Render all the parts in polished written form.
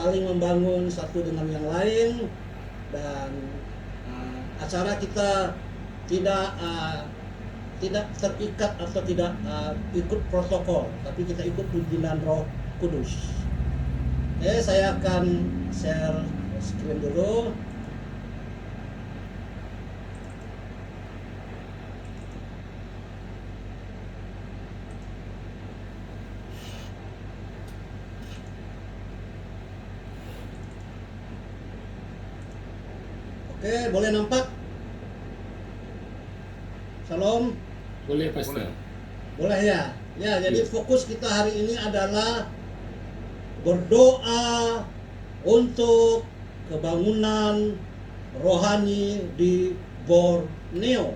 saling membangun satu dengan yang lain, dan acara kita tidak terikat atau tidak ikut protokol, tapi kita ikut pimpinan Roh Kudus. Oke, saya akan share screen dulu. Oke, boleh nampak? Shalom. Boleh, Pastor. Boleh ya? Ya, jadi fokus kita hari ini adalah berdoa untuk kebangunan rohani di Borneo.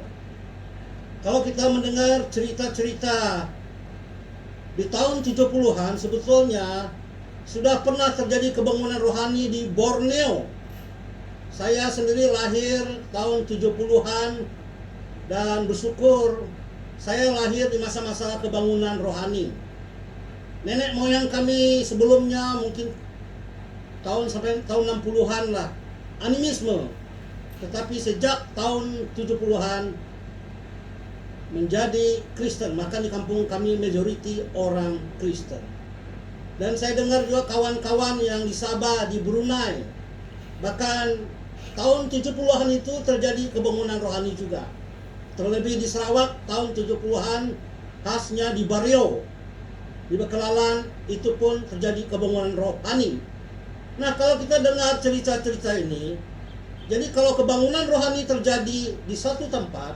Kalau kita mendengar cerita-cerita di tahun 70-an, sebetulnya sudah pernah terjadi kebangunan rohani di Borneo. Saya sendiri lahir tahun 70-an dan bersyukur saya lahir di masa-masa kebangunan rohani. Nenek moyang kami sebelumnya mungkin sampai tahun 60-an lah, animisme. Tetapi sejak tahun 70-an menjadi Kristen, maka di kampung kami majority orang Kristen. Dan saya dengar juga kawan-kawan yang di Sabah, di Brunei, bahkan tahun 70-an itu terjadi kebangunan rohani juga. Terlebih di Sarawak tahun 70-an, khasnya di Bario, di Bekelalan, itu pun terjadi kebangunan rohani. Nah, kalau kita dengar cerita-cerita ini, jadi kalau kebangunan rohani terjadi di satu tempat,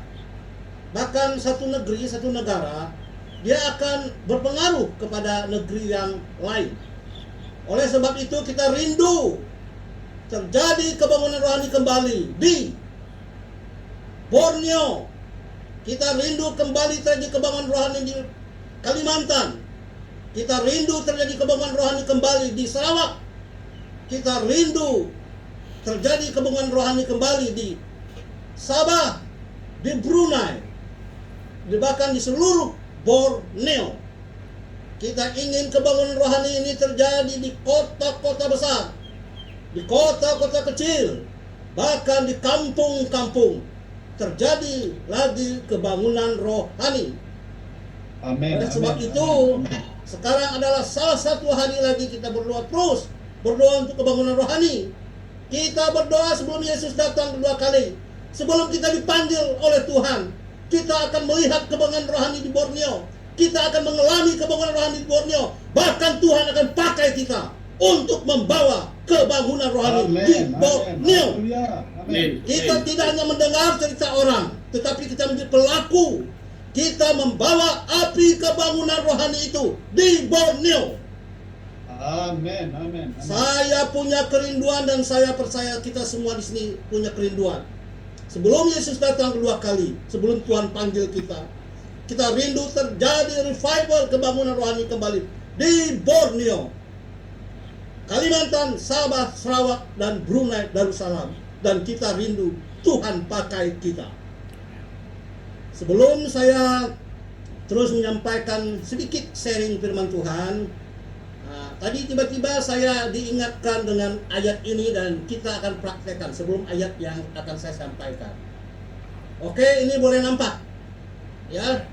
bahkan satu negeri, satu negara, dia akan berpengaruh kepada negeri yang lain. Oleh sebab itu kita rindu terjadi kebangunan rohani kembali di Borneo. Kita rindu kembali terjadi kebangunan rohani di Kalimantan. Kita rindu terjadi kebangunan rohani kembali di Sarawak. Kita rindu terjadi kebangunan rohani kembali di Sabah, di Brunei, bahkan di seluruh Borneo. Kita ingin kebangunan rohani ini terjadi di kota-kota besar, di kota-kota kecil, bahkan di kampung-kampung. Terjadi lagi kebangunan rohani. Amin. Oleh sebab itu, sekarang adalah salah satu hari lagi kita berdoa terus, berdoa untuk kebangunan rohani. Kita berdoa sebelum Yesus datang kedua kali, sebelum kita dipanggil oleh Tuhan. Kita akan melihat kebangunan rohani di Borneo. Kita akan mengalami kebangunan rohani di Borneo. Bahkan Tuhan akan pakai kita untuk membawa kebangunan rohani di Borneo. Amin. Kita tidak hanya mendengar cerita orang, tetapi kita menjadi pelaku. Kita membawa api kebangunan rohani itu di Borneo. Amin. Saya punya kerinduan dan saya percaya kita semua di sini punya kerinduan. Sebelum Yesus datang kedua kali, sebelum Tuhan panggil kita rindu terjadi revival kebangunan rohani kembali di Borneo, Kalimantan, Sabah, Sarawak, dan Brunei Darussalam. Dan kita rindu Tuhan pakai kita. Sebelum saya terus menyampaikan sedikit sharing firman Tuhan, tadi tiba-tiba saya diingatkan dengan ayat ini dan kita akan praktekkan sebelum ayat yang akan saya sampaikan. Oke, ini boleh nampak? Ya.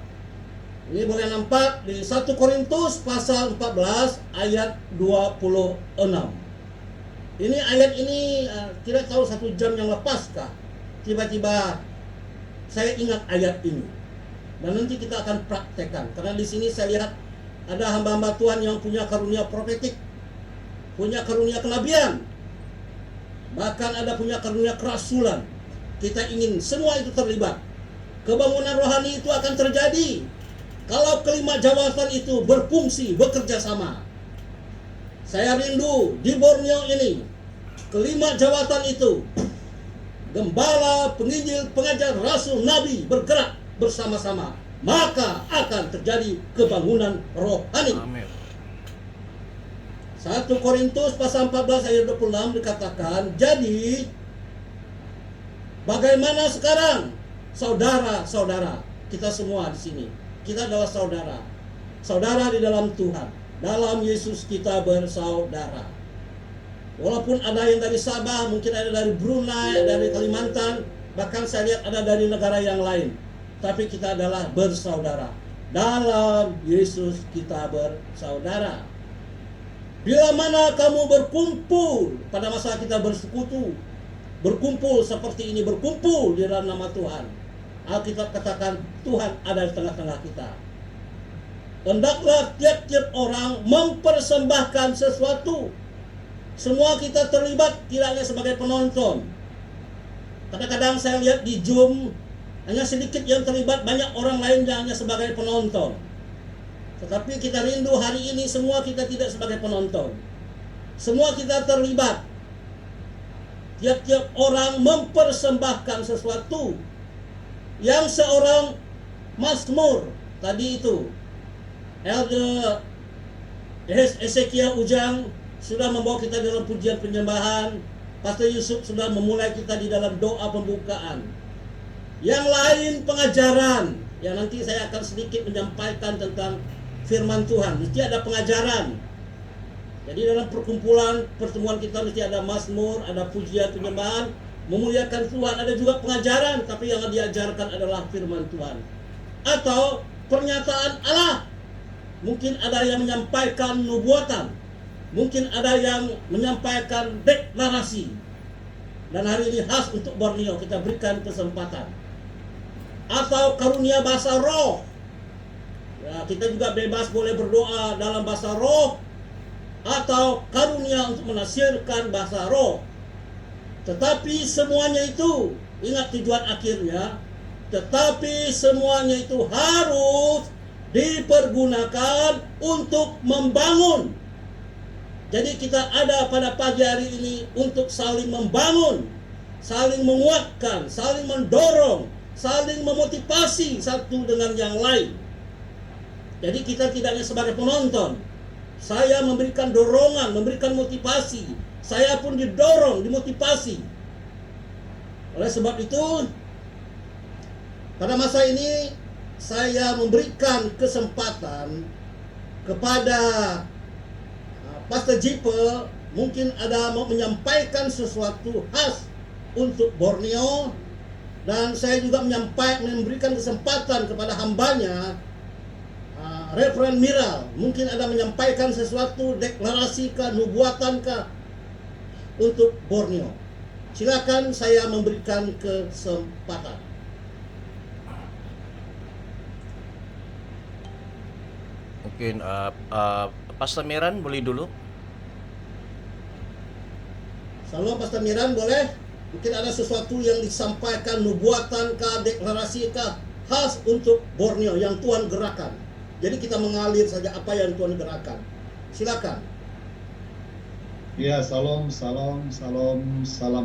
Ini boleh nampak di 1 Korintus pasal 14 ayat 26. Ini ayat ini tidak tahu 1 jam yang lepas kah, tiba-tiba saya ingat ayat ini. Dan nanti kita akan praktekkan. Karena di sini saya lihat ada hamba-hamba Tuhan yang punya karunia profetik, punya karunia kenabian, bahkan ada punya karunia kerasulan. Kita ingin semua itu terlibat. Kebangunan rohani itu akan terjadi kalau kelima jawatan itu berfungsi, bekerja sama. Saya rindu di Borneo ini, kelima jawatan itu, gembala, penginjil, pengajar, rasul, nabi bergerak bersama-sama, maka akan terjadi kebangunan rohani. Amin. 1 Korintus pasal 14 ayat 26 dikatakan, jadi bagaimana sekarang saudara-saudara, kita semua di sini, kita adalah saudara, saudara di dalam Tuhan, dalam Yesus kita bersaudara. Walaupun ada yang dari Sabah, mungkin ada dari Brunei, dari Kalimantan, bahkan saya lihat ada dari negara yang lain. Tapi kita adalah bersaudara. Dalam Yesus kita bersaudara. Bila mana kamu berkumpul, pada masa kita bersekutu, berkumpul seperti ini, berkumpul di dalam nama Tuhan, Alkitab katakan Tuhan ada di tengah-tengah kita. Hendaklah tiap-tiap orang mempersembahkan sesuatu. Semua kita terlibat, tidak hanya sebagai penonton. Kadang-kadang saya lihat di Zoom, hanya sedikit yang terlibat, banyak orang lain yang hanya sebagai penonton. Tetapi kita rindu hari ini semua kita tidak sebagai penonton. Semua kita terlibat. Tiap-tiap orang mempersembahkan sesuatu. Yang seorang mazmur tadi itu, Elder Ezekiel Ujang sudah membawa kita dalam pujian penyembahan. Pastor Yusuf sudah memulai kita di dalam doa pembukaan. Yang lain pengajaran, yang nanti saya akan sedikit menyampaikan tentang firman Tuhan. Mesti ada pengajaran. Jadi dalam perkumpulan, pertemuan kita mesti ada mazmur, ada pujian penyembahan, memuliakan Tuhan. Ada juga pengajaran, tapi yang diajarkan adalah firman Tuhan. Atau pernyataan Allah. Mungkin ada yang menyampaikan nubuatan. Mungkin ada yang menyampaikan deklarasi. Dan hari ini khas untuk Borneo kita berikan kesempatan. Atau karunia bahasa roh. Ya, kita juga bebas boleh berdoa dalam bahasa roh. Atau karunia untuk menafsirkan bahasa roh. Tetapi semuanya itu, ingat tujuan akhirnya, tetapi semuanya itu harus dipergunakan untuk membangun. Jadi kita ada pada pagi hari ini untuk saling membangun, saling menguatkan, saling mendorong, saling memotivasi satu dengan yang lain. Jadi kita tidak hanya sebagai penonton. Saya memberikan dorongan, memberikan motivasi. Saya pun didorong, dimotivasi. Oleh sebab itu, pada masa ini saya memberikan kesempatan kepada Pastor Jipe, mungkin ada mau menyampaikan sesuatu khas untuk Borneo, dan saya juga memberikan kesempatan kepada hambanya Reverend Miral, mungkin ada menyampaikan sesuatu deklarasi kah, nubuatan kah untuk Borneo. Silakan, saya memberikan kesempatan. Mungkin Pastor Miran boleh dulu. Salam Pastor Miran, boleh? Mungkin ada sesuatu yang disampaikan, nubuatan kah, deklarasi kah, khas untuk Borneo yang Tuhan gerakan. Jadi kita mengalir saja apa yang Tuhan gerakan. Silakan. Ya, salam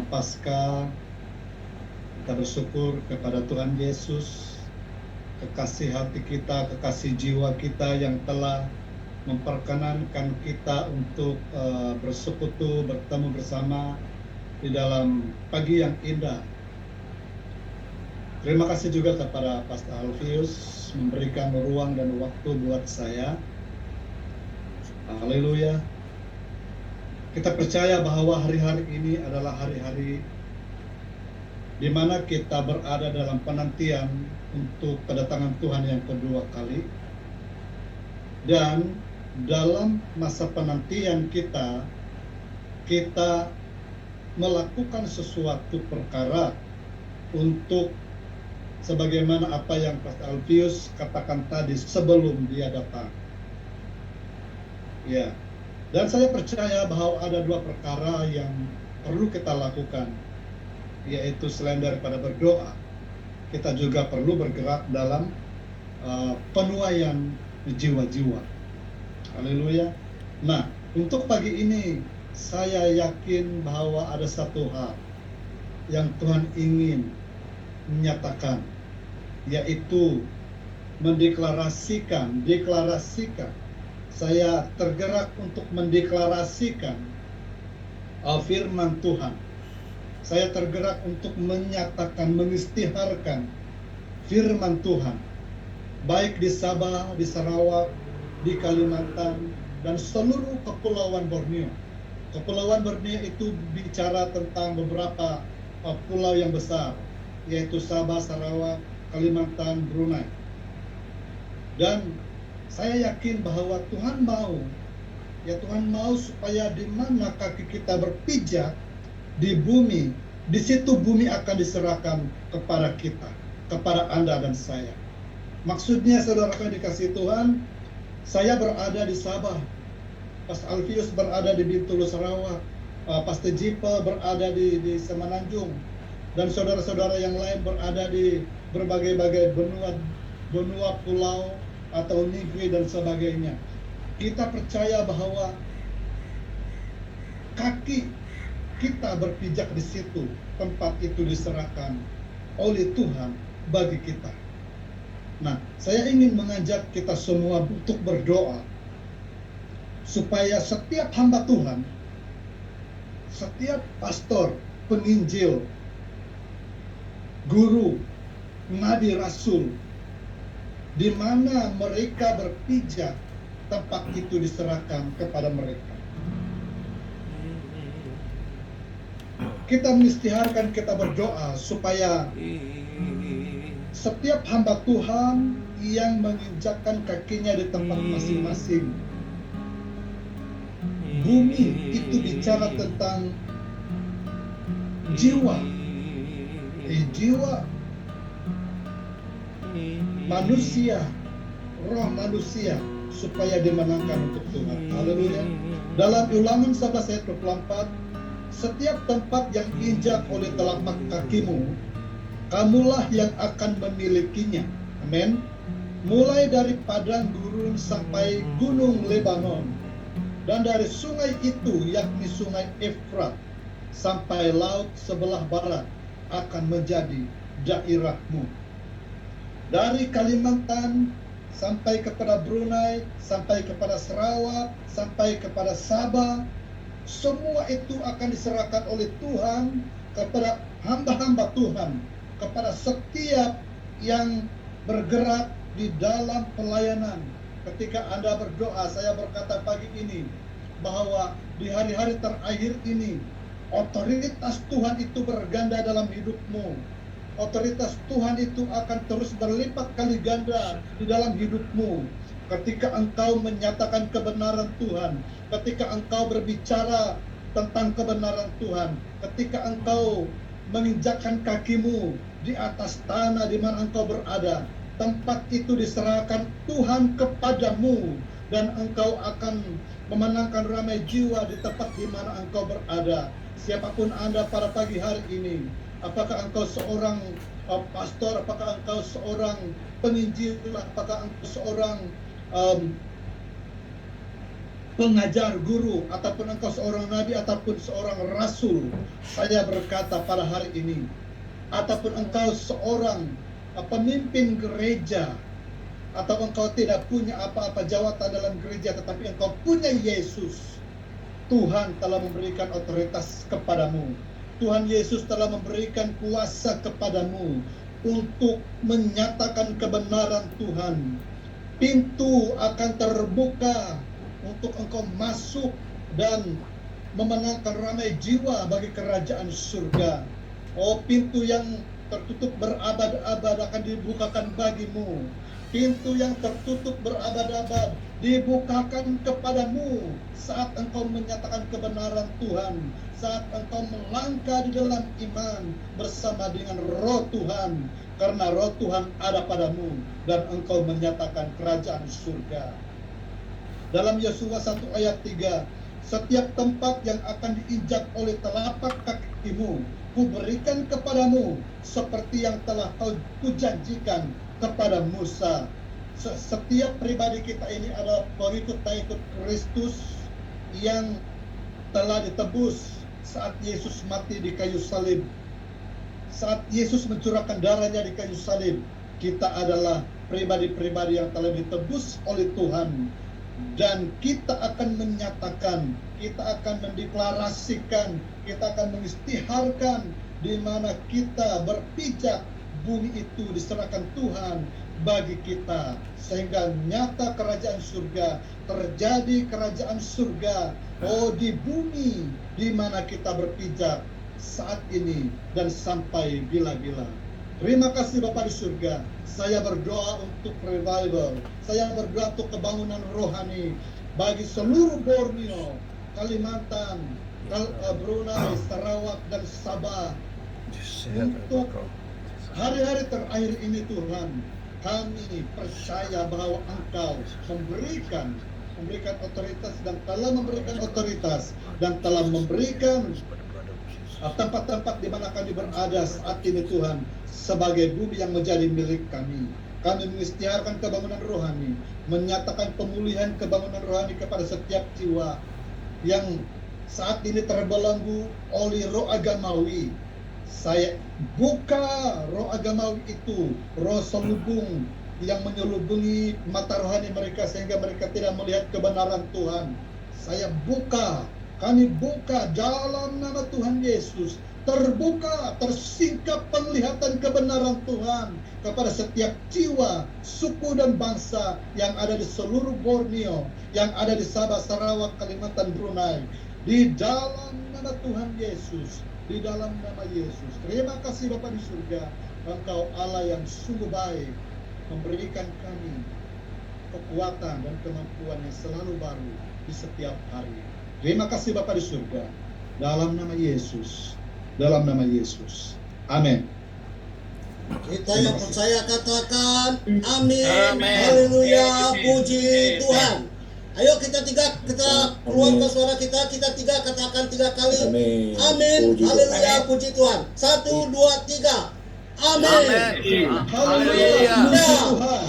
Paskah. Kita bersyukur kepada Tuhan Yesus, kekasih hati kita, kekasih jiwa kita yang telah memperkenankan kita untuk bersekutu, bertemu bersama di dalam pagi yang indah. Terima kasih juga kepada Pastor Alfius memberikan ruang dan waktu buat saya. Haleluya. Kita percaya bahwa hari-hari ini adalah hari-hari di mana kita berada dalam penantian untuk kedatangan Tuhan yang kedua kali. Dan dalam masa penantian kita melakukan sesuatu perkara untuk sebagaimana apa yang Pastor Alfius katakan tadi sebelum dia datang. Ya. Dan saya percaya bahwa ada dua perkara yang perlu kita lakukan, yaitu selain daripada berdoa, kita juga perlu bergerak dalam penuaian jiwa-jiwa. Haleluya. Nah, untuk pagi ini saya yakin bahwa ada satu hal yang Tuhan ingin menyatakan, yaitu mendeklarasikan. Saya tergerak untuk mendeklarasikan firman Tuhan. Saya tergerak untuk menyatakan, mengistiharkan firman Tuhan, baik di Sabah, di Sarawak, di Kalimantan, dan seluruh kepulauan Borneo. Kepulauan Borneo itu bicara tentang beberapa pulau yang besar, yaitu Sabah, Sarawak, Kalimantan, Brunei. Dan saya yakin bahwa Tuhan mau supaya di mana kaki kita berpijak di bumi, di situ bumi akan diserahkan kepada kita, kepada Anda dan saya. Maksudnya, saudara yang dikasihi Tuhan, saya berada di Sabah, Pastor Alfius berada di Bintulu, Sarawak, Pastor Jipa berada di Semenanjung, dan saudara-saudara yang lain berada di berbagai-bagai benua pulau atau negeri dan sebagainya. Kita percaya bahwa kaki kita berpijak di situ, tempat itu diserahkan oleh Tuhan bagi kita. Nah, saya ingin mengajak kita semua untuk berdoa supaya setiap hamba Tuhan, setiap pastor, penginjil, guru, nabi, rasul, di mana mereka berpijak, tempat itu diserahkan kepada mereka. Kita mengisytiharkan, kita berdoa supaya setiap hamba Tuhan yang menginjakkan kakinya di tempat masing-masing. Bumi itu bicara tentang jiwa, jiwa manusia, roh manusia, supaya dimenangkan untuk Tuhan. Haleluya. Dalam Ulangan 11 ayat 24, setiap tempat yang injak oleh telapak kakimu, kamulah yang akan memilikinya. Amin. Mulai dari padang gurun sampai gunung Lebanon, dan dari sungai itu, yakni sungai Efrat, sampai laut sebelah barat akan menjadi daerahmu. Dari Kalimantan sampai kepada Brunei, sampai kepada Sarawak, sampai kepada Sabah, semua itu akan diserahkan oleh Tuhan kepada hamba-hamba Tuhan, kepada setiap yang bergerak di dalam pelayanan. Ketika Anda berdoa, saya berkata pagi ini bahwa di hari-hari terakhir ini, otoritas Tuhan itu berganda dalam hidupmu. Otoritas Tuhan itu akan terus berlipat kali ganda di dalam hidupmu. Ketika engkau menyatakan kebenaran Tuhan, ketika engkau berbicara tentang kebenaran Tuhan, ketika engkau menginjakkan kakimu di atas tanah di mana engkau berada, tempat itu diserahkan Tuhan kepadamu, dan engkau akan memenangkan ramai jiwa di tempat di mana engkau berada. Siapapun Anda pada pagi hari ini, apakah engkau seorang pastor, apakah engkau seorang penginjil, apakah engkau seorang pengajar, guru, ataupun engkau seorang nabi, ataupun seorang rasul, saya berkata pada hari ini, ataupun engkau seorang pemimpin gereja, atau engkau tidak punya apa-apa jawatan dalam gereja, tetapi engkau punya Yesus, Tuhan telah memberikan otoritas kepadamu. Tuhan Yesus telah memberikan kuasa kepadamu untuk menyatakan kebenaran Tuhan. Pintu akan terbuka untuk engkau masuk dan memenangkan ramai jiwa bagi kerajaan surga. Oh, pintu yang tertutup berabad-abad akan dibukakan bagimu. Pintu yang tertutup berabad-abad dibukakan kepadamu saat engkau menyatakan kebenaran Tuhan, saat engkau melangkah di dalam iman bersama dengan roh Tuhan, karena roh Tuhan ada padamu dan engkau menyatakan kerajaan surga. Dalam Yosua 1 ayat 3, setiap tempat yang akan diinjak oleh telapak kakimu, kuberikan kepadamu seperti yang telah kau kujanjikan kepada Musa. Setiap pribadi kita ini adalah pengikut Kristus yang telah ditebus saat Yesus mati di kayu salib. Saat Yesus mencurahkan darahnya di kayu salib, kita adalah pribadi-pribadi yang telah ditebus oleh Tuhan. Dan kita akan menyatakan, kita akan mendeklarasikan, kita akan mengisytiharkan di mana kita berpijak, bumi itu diserahkan Tuhan, bagi kita, sehingga nyata kerajaan surga, terjadi kerajaan surga di bumi di mana kita berpijak saat ini dan sampai bila-bila. Terima kasih Bapa di surga. Saya berdoa untuk revival, saya berdoa untuk kebangunan rohani bagi seluruh Borneo, Kalimantan, Brunei, Sarawak, dan Sabah. Untuk hari-hari terakhir ini Tuhan, kami percaya bahwa Engkau memberikan otoritas dan telah memberikan otoritas dan telah memberikan tempat-tempat di mana kami berada saat ini Tuhan sebagai bumi yang menjadi milik kami. Kami mengisytiharkan kebangunan rohani, menyatakan pemulihan kebangunan rohani kepada setiap jiwa yang saat ini terbelenggu oleh roh agamawi. Saya buka roh agamawi itu, roh selubung yang menyelubungi mata rohani mereka sehingga mereka tidak melihat kebenaran Tuhan. Saya buka, kami buka dalam nama Tuhan Yesus. Terbuka, tersingkap penglihatan kebenaran Tuhan kepada setiap jiwa, suku dan bangsa yang ada di seluruh Borneo, yang ada di Sabah, Sarawak, Kalimantan, Brunei. Di dalam nama Tuhan Yesus, di dalam nama Yesus. Terima kasih Bapa di surga, Engkau Allah yang sungguh baik, memberikan kami kekuatan dan kemampuan yang selalu baru di setiap hari. Terima kasih Bapa di surga, dalam nama Yesus, dalam nama Yesus. Amin. Kita yang percaya katakan amin. Amin. Haleluya, puji Tuhan. Ayo kita keluarkan suara kita tiga katakan 3 kali. Amin. Amin. Puji Haleluya, puji Tuhan. 1, 2, 3. Amin. Haleluya.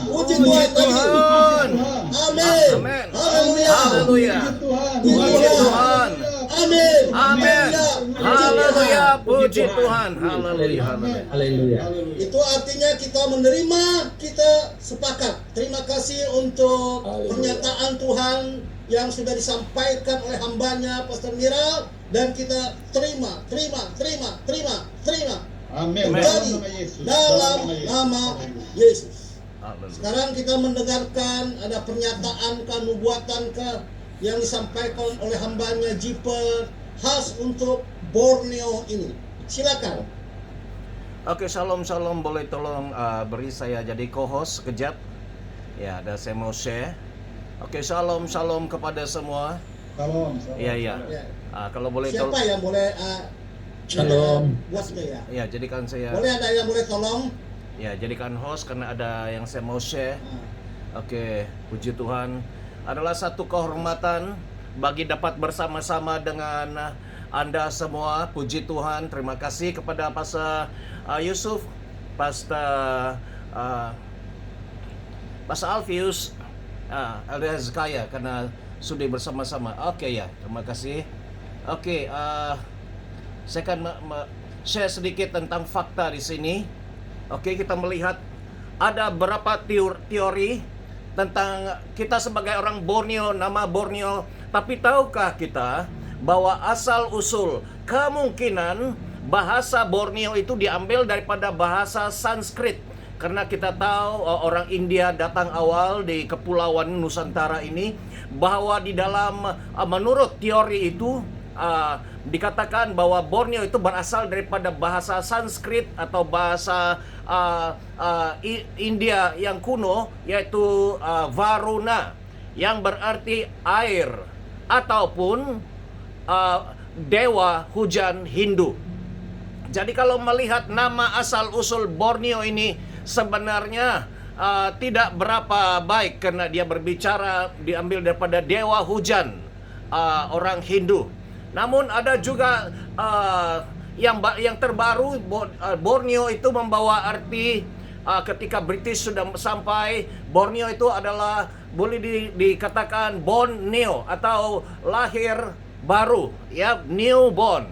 Puji Tuhan. Tuhan. Amin. Amin. Haleluya. Haleluya. Puji Puji Tuhan. Amin. Amin. Haleluya. Puji Tuhan. Haleluya. Haleluya. Itu artinya kita menerima, kita sepakat. Terima kasih untuk Haleluya. pernyataan Tuhan yang sudah disampaikan oleh hambanya Pastor Mira, dan kita terima. Amin. Terjadi Dalam nama Yesus. dalam nama Yesus. Haleluya. Sekarang kita mendengarkan ada pernyataan nubuatan yang disampaikan oleh hambanya Jiper khas untuk Borneo ini. Silakan. Oke, shalom. Boleh tolong beri saya jadi co-host sekejap? Ya, ada saya mau share. Oke, shalom kepada semua. Salam. Iya. Ya. Kalau boleh Siapa tolong. yang boleh Shalom. buatnya ya? Ya, jadikan saya. Boleh ada yang boleh tolong? Ya, jadikan host karena ada yang saya mau share. Oke, puji Tuhan. Adalah satu kehormatan bagi dapat bersama-sama dengan Anda semua. Puji Tuhan. Terima kasih kepada Pastor Yusuf, Pastor Alfius, Elder Hezekiah karena sudah bersama-sama. Oke ya, terima kasih. Oke, saya akan share sedikit tentang fakta di sini. Oke, kita melihat ada beberapa teori tentang kita sebagai orang Borneo, nama Borneo. Tapi tahukah kita bahwa asal-usul kemungkinan bahasa Borneo itu diambil daripada bahasa Sanskrit? Karena kita tahu orang India datang awal di kepulauan Nusantara ini, bahwa di dalam menurut teori itu dikatakan bahwa Borneo itu berasal daripada bahasa Sanskrit atau bahasa India yang kuno, yaitu Varuna, yang berarti air ataupun dewa hujan Hindu. Jadi kalau melihat nama asal-usul Borneo ini sebenarnya tidak berapa baik, karena dia berbicara diambil daripada dewa hujan orang Hindu. Namun ada juga yang terbaru, Borneo itu membawa arti ketika British sudah sampai, Borneo itu adalah boleh dikatakan born new atau lahir baru, ya, newborn.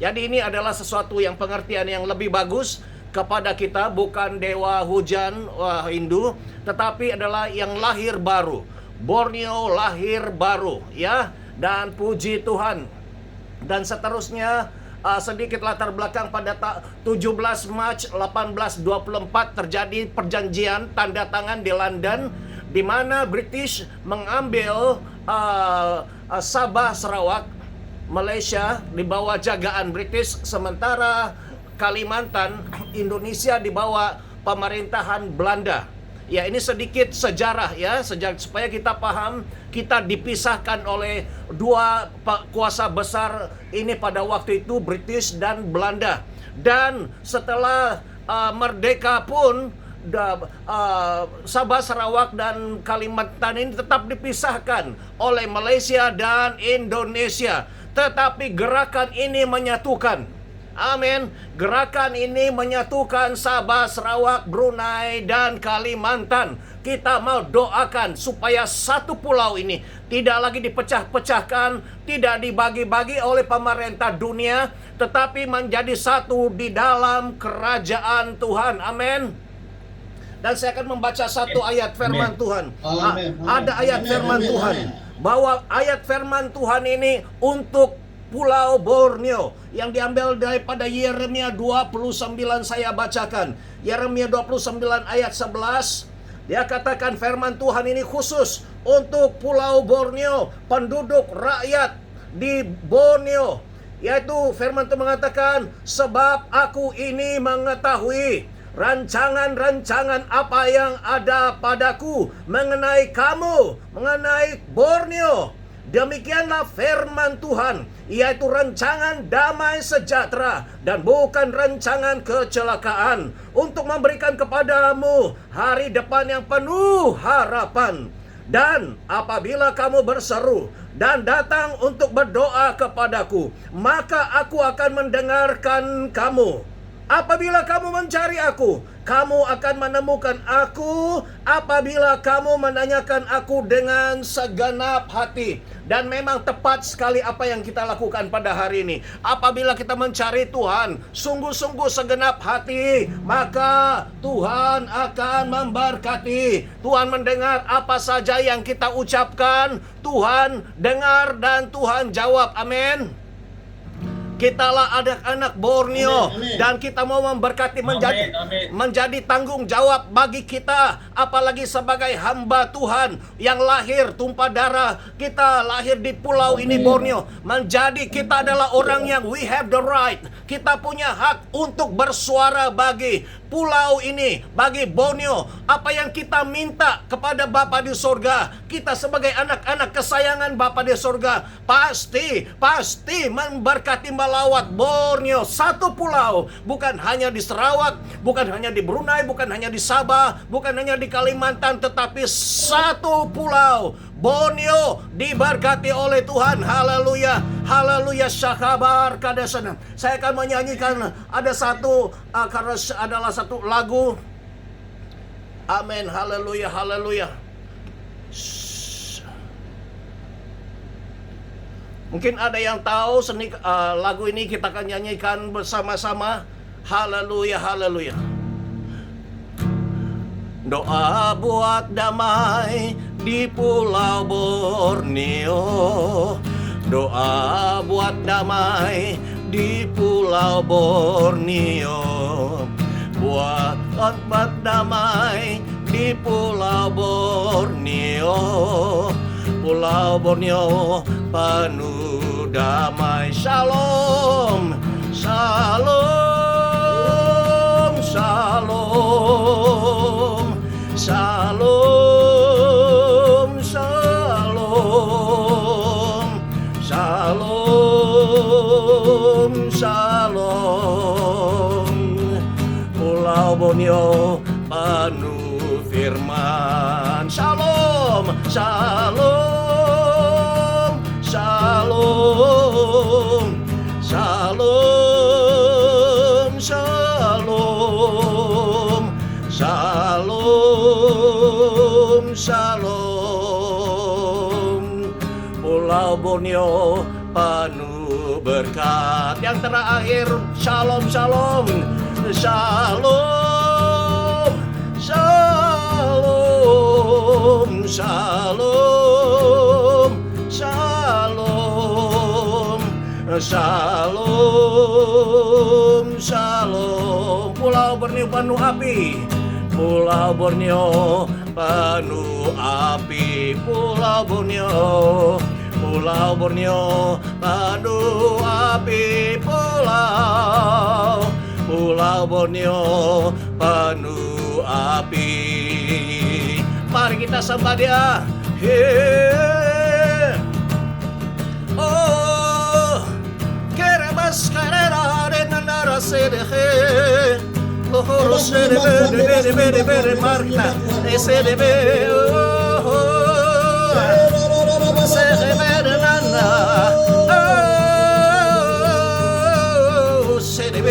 Jadi ini adalah sesuatu yang pengertian yang lebih bagus kepada kita, bukan dewa hujan Hindu, tetapi adalah yang lahir baru. Borneo lahir baru, ya. Dan puji Tuhan. Dan seterusnya sedikit latar belakang pada 17 Mac 1824 terjadi perjanjian tanda tangan di London, di mana British mengambil Sabah, Sarawak, Malaysia di bawah jagaan British, sementara Kalimantan, Indonesia di bawah pemerintahan Belanda. Ya, ini sedikit sejarah ya, supaya kita paham kita dipisahkan oleh dua kuasa besar ini pada waktu itu, British dan Belanda. Dan setelah merdeka pun Sabah, Sarawak dan Kalimantan ini tetap dipisahkan oleh Malaysia dan Indonesia. Tetapi gerakan ini menyatukan. Amin. Gerakan ini menyatukan Sabah, Sarawak, Brunei, dan Kalimantan. Kita mau doakan supaya satu pulau ini tidak lagi dipecah-pecahkan, tidak dibagi-bagi oleh pemerintah dunia, tetapi menjadi satu di dalam kerajaan Tuhan. Amin. Dan saya akan membaca satu ayat firman Tuhan. Ada ayat firman Tuhan, bahwa ayat firman Tuhan ini untuk Pulau Borneo yang diambil daripada Yeremia 29. Saya bacakan Yeremia 29 ayat 11. Dia katakan firman Tuhan ini khusus untuk Pulau Borneo, penduduk rakyat di Borneo, yaitu firman Tuhan mengatakan, sebab aku ini mengetahui rancangan-rancangan apa yang ada padaku mengenai kamu, mengenai Borneo. Demikianlah firman Tuhan, yaitu rancangan damai sejahtera dan bukan rancangan kecelakaan, untuk memberikan kepadamu hari depan yang penuh harapan. Dan apabila kamu berseru dan datang untuk berdoa kepadaku, maka aku akan mendengarkan kamu. Apabila kamu mencari aku, kamu akan menemukan aku apabila kamu menanyakan aku dengan segenap hati. Dan memang tepat sekali apa yang kita lakukan pada hari ini. Apabila kita mencari Tuhan sungguh-sungguh segenap hati, maka Tuhan akan memberkati. Tuhan mendengar apa saja yang kita ucapkan. Tuhan dengar dan Tuhan jawab. Amin. Kitalah anak-anak Borneo, amin. Dan kita mau memberkati menjadi tanggung jawab bagi kita, apalagi sebagai hamba Tuhan yang lahir tumpah darah. Kita lahir di pulau ini Borneo, menjadi kita adalah orang yang we have the right. Kita punya hak untuk bersuara bagi pulau ini, bagi Borneo. Apa yang kita minta kepada Bapa di surga, kita sebagai anak-anak kesayangan Bapa di surga, pasti memberkati melawat Borneo, satu pulau, bukan hanya di Sarawak, bukan hanya di Brunei, bukan hanya di Sabah, bukan hanya di Kalimantan, tetapi satu pulau. Borneo diberkati oleh Tuhan. Haleluya, haleluya, syakabar kadasana. Saya akan menyanyikan ada satu karena adalah satu lagu. Amin, haleluya, haleluya. Mungkin ada yang tahu lagu ini, kita akan nyanyikan bersama-sama. Haleluya, haleluya. Doa buat damai di Pulau Borneo. Doa buat damai di Pulau Borneo. Buat damai di Pulau Borneo. Pulau Borneo penuh damai. Shalom, shalom, shalom, shalom, shalom, shalom, shalom. Pulau Borneo penuh firman. Shalom, shalom, shalom, shalom, shalom, shalom, shalom. Pulau Borneo penuh berkat. Yang terakhir, shalom, shalom, shalom, shalom, shalom, shalom, Shalom, shalom. Pulau Borneo penuh api. Pulau Borneo penuh api. Pulau Borneo. Pulau Borneo penuh api. Pulau Borneo penuh api. Mari kita sembah Dia. Hey. Oh, queremos carrera de nara CDG. Oh, CDB, Marta, CDB. Oh, CDB de nana. Oh, CDB,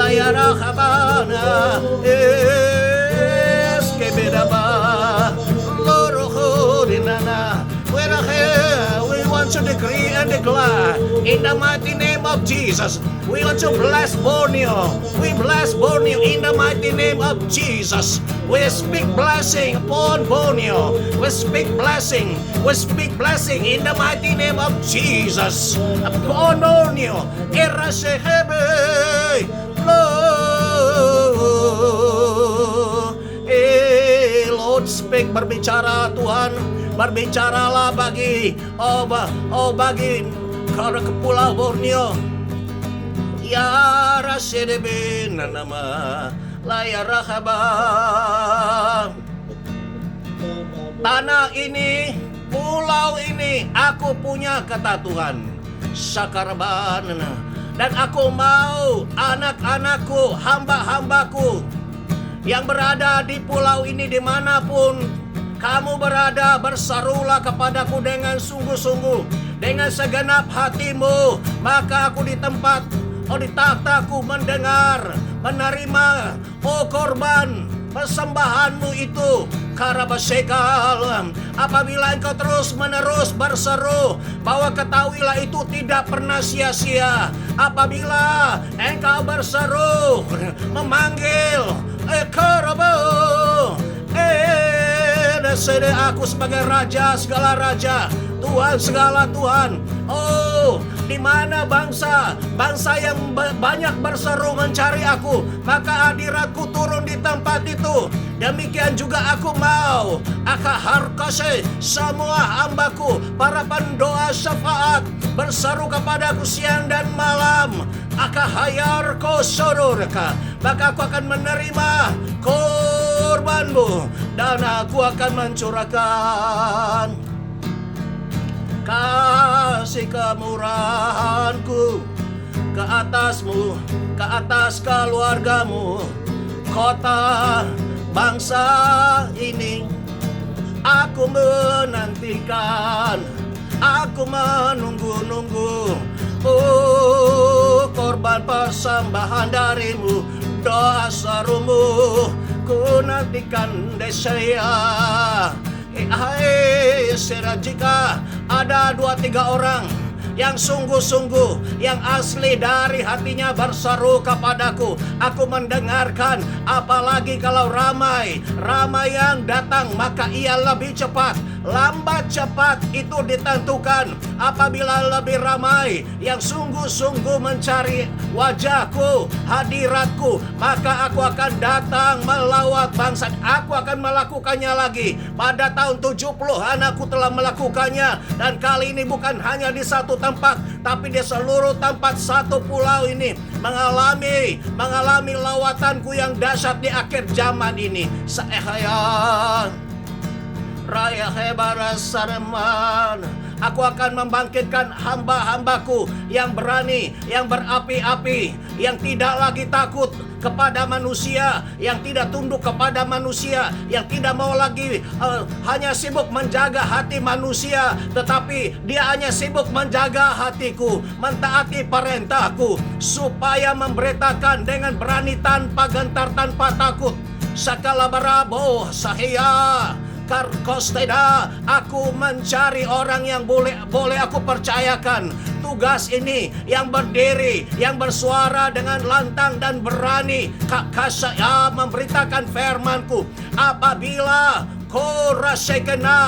la yara Habana. Es que me daba. We want to decree and declare in the mighty name of Jesus. We want to bless Borneo. We bless Borneo in the mighty name of Jesus. We speak blessing upon Borneo. We speak blessing. We speak blessing in the mighty name of Jesus upon Borneo. Irasehebe, Lord, speak, berbicara Tuhan. Berbicaralah bagi karena ke Pulau Borneo. Ya Rasidebe nama layar rahaba. Tanah ini, pulau ini, aku punya kata Tuhan. Sakarban. Dan aku mau anak-anakku, hamba-hambaku yang berada di pulau ini dimanapun kamu berada, berserulah kepadaku dengan sungguh-sungguh, dengan segenap hatimu. Maka aku di tempat, di takhtaku mendengar, menerima, korban persembahanmu itu. Karabasekal, apabila engkau terus-menerus berseru, bahwa ketahuilah itu tidak pernah sia-sia. Apabila engkau berseru, memanggil, aku sebagai raja segala raja, Tuhan segala Tuhan. Oh, di mana bangsa yang banyak berseru mencari aku, maka hadiratku turun di tempat itu. Demikian juga aku mau akaharkase semua hambaku, para pendoa syafaat berseru kepadaku siang dan malam. Akahayarko sororka, maka aku akan menerima korbanmu dan aku akan mencurahkan kasih kemurahanku ke atasmu, ke atas keluargamu, kota bangsa ini. Aku menantikan, aku menunggu-nunggu, korban persembahan darimu, doa serumu, ku nantikan desaya. Jika ada 2-3 orang yang sungguh-sungguh, yang asli dari hatinya berseru kepadaku, aku mendengarkan. Apalagi kalau ramai yang datang, maka ia lebih cepat. Lambat cepat itu ditentukan. Apabila lebih ramai yang sungguh-sungguh mencari wajahku, hadiratku, maka aku akan datang melawat bangsa. Aku akan melakukannya lagi. Pada tahun 70-an aku telah melakukannya. Dan kali ini bukan hanya di satu tempat, tapi di seluruh tempat satu pulau ini mengalami lawatanku yang dahsyat di akhir zaman ini. Saehayan Raya Hebara Sareman, aku akan membangkitkan hamba-hambaku yang berani, yang berapi-api, yang tidak lagi takut kepada manusia, yang tidak tunduk kepada manusia, yang tidak mau lagi hanya sibuk menjaga hati manusia, tetapi dia hanya sibuk menjaga hatiku, mentaati perintahku, supaya memberitakan dengan berani tanpa gentar, tanpa takut. Sakala barabo sahia Karkosteda, aku mencari orang yang boleh aku percayakan tugas ini, yang berdiri, yang bersuara dengan lantang dan berani, kakasaya memberitakan firmanku. Apabila korasekena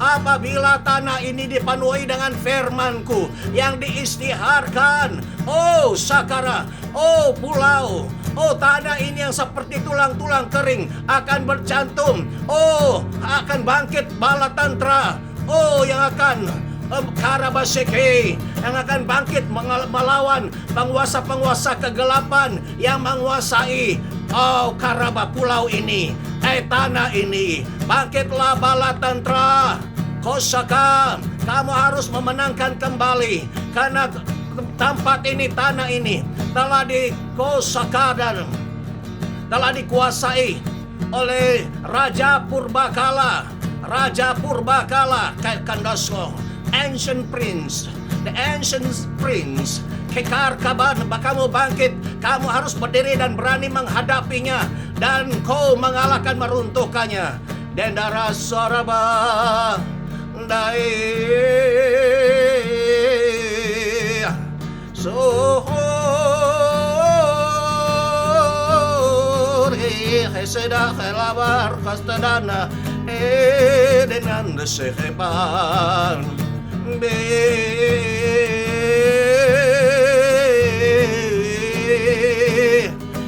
apabila tanah ini dipenuhi dengan firman-Ku yang diisytiharkan. Oh Sakara, oh pulau, oh tanah ini yang seperti tulang-tulang kering akan bercantum. Oh akan bangkit bala tantra. Oh yang akan Karabaseke, yang akan bangkit melawan penguasa-penguasa kegelapan yang menguasai Karaba pulau ini, tanah ini. Bangkitlah bala tantra Kosaka, kamu harus memenangkan kembali, karena tempat ini, tanah ini telah dikosaka dan telah dikuasai oleh Raja Purbakala. Raja Purbakala Kandasko, ancient prince, the ancient prince. Kekar kaban, kamu bangkit, kamu harus berdiri dan berani menghadapinya, dan kau mengalahkan, meruntuhkannya. Dendara Soraba Dai Sohori Heseda Helabar Kastadana Denan Seheban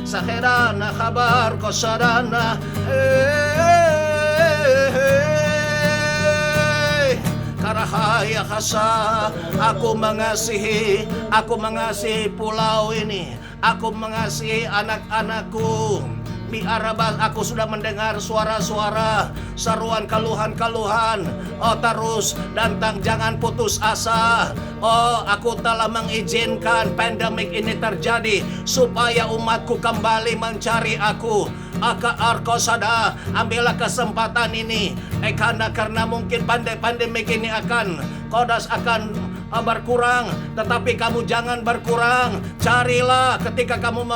Saherana kabar kosadana Karahaya kasa, aku mengasihi pulau ini, aku mengasihi anak-anakku. Biarabas, aku sudah mendengar suara-suara seruan keluhan-keluhan. Oh terus dan jangan putus asa. Oh aku telah mengizinkan pandemik ini terjadi supaya umatku kembali mencari aku. Arkosada, ambillah kesempatan ini. Karena mungkin pandemik ini kodas akan berkurang, tetapi kamu jangan berkurang. Carilah, ketika kamu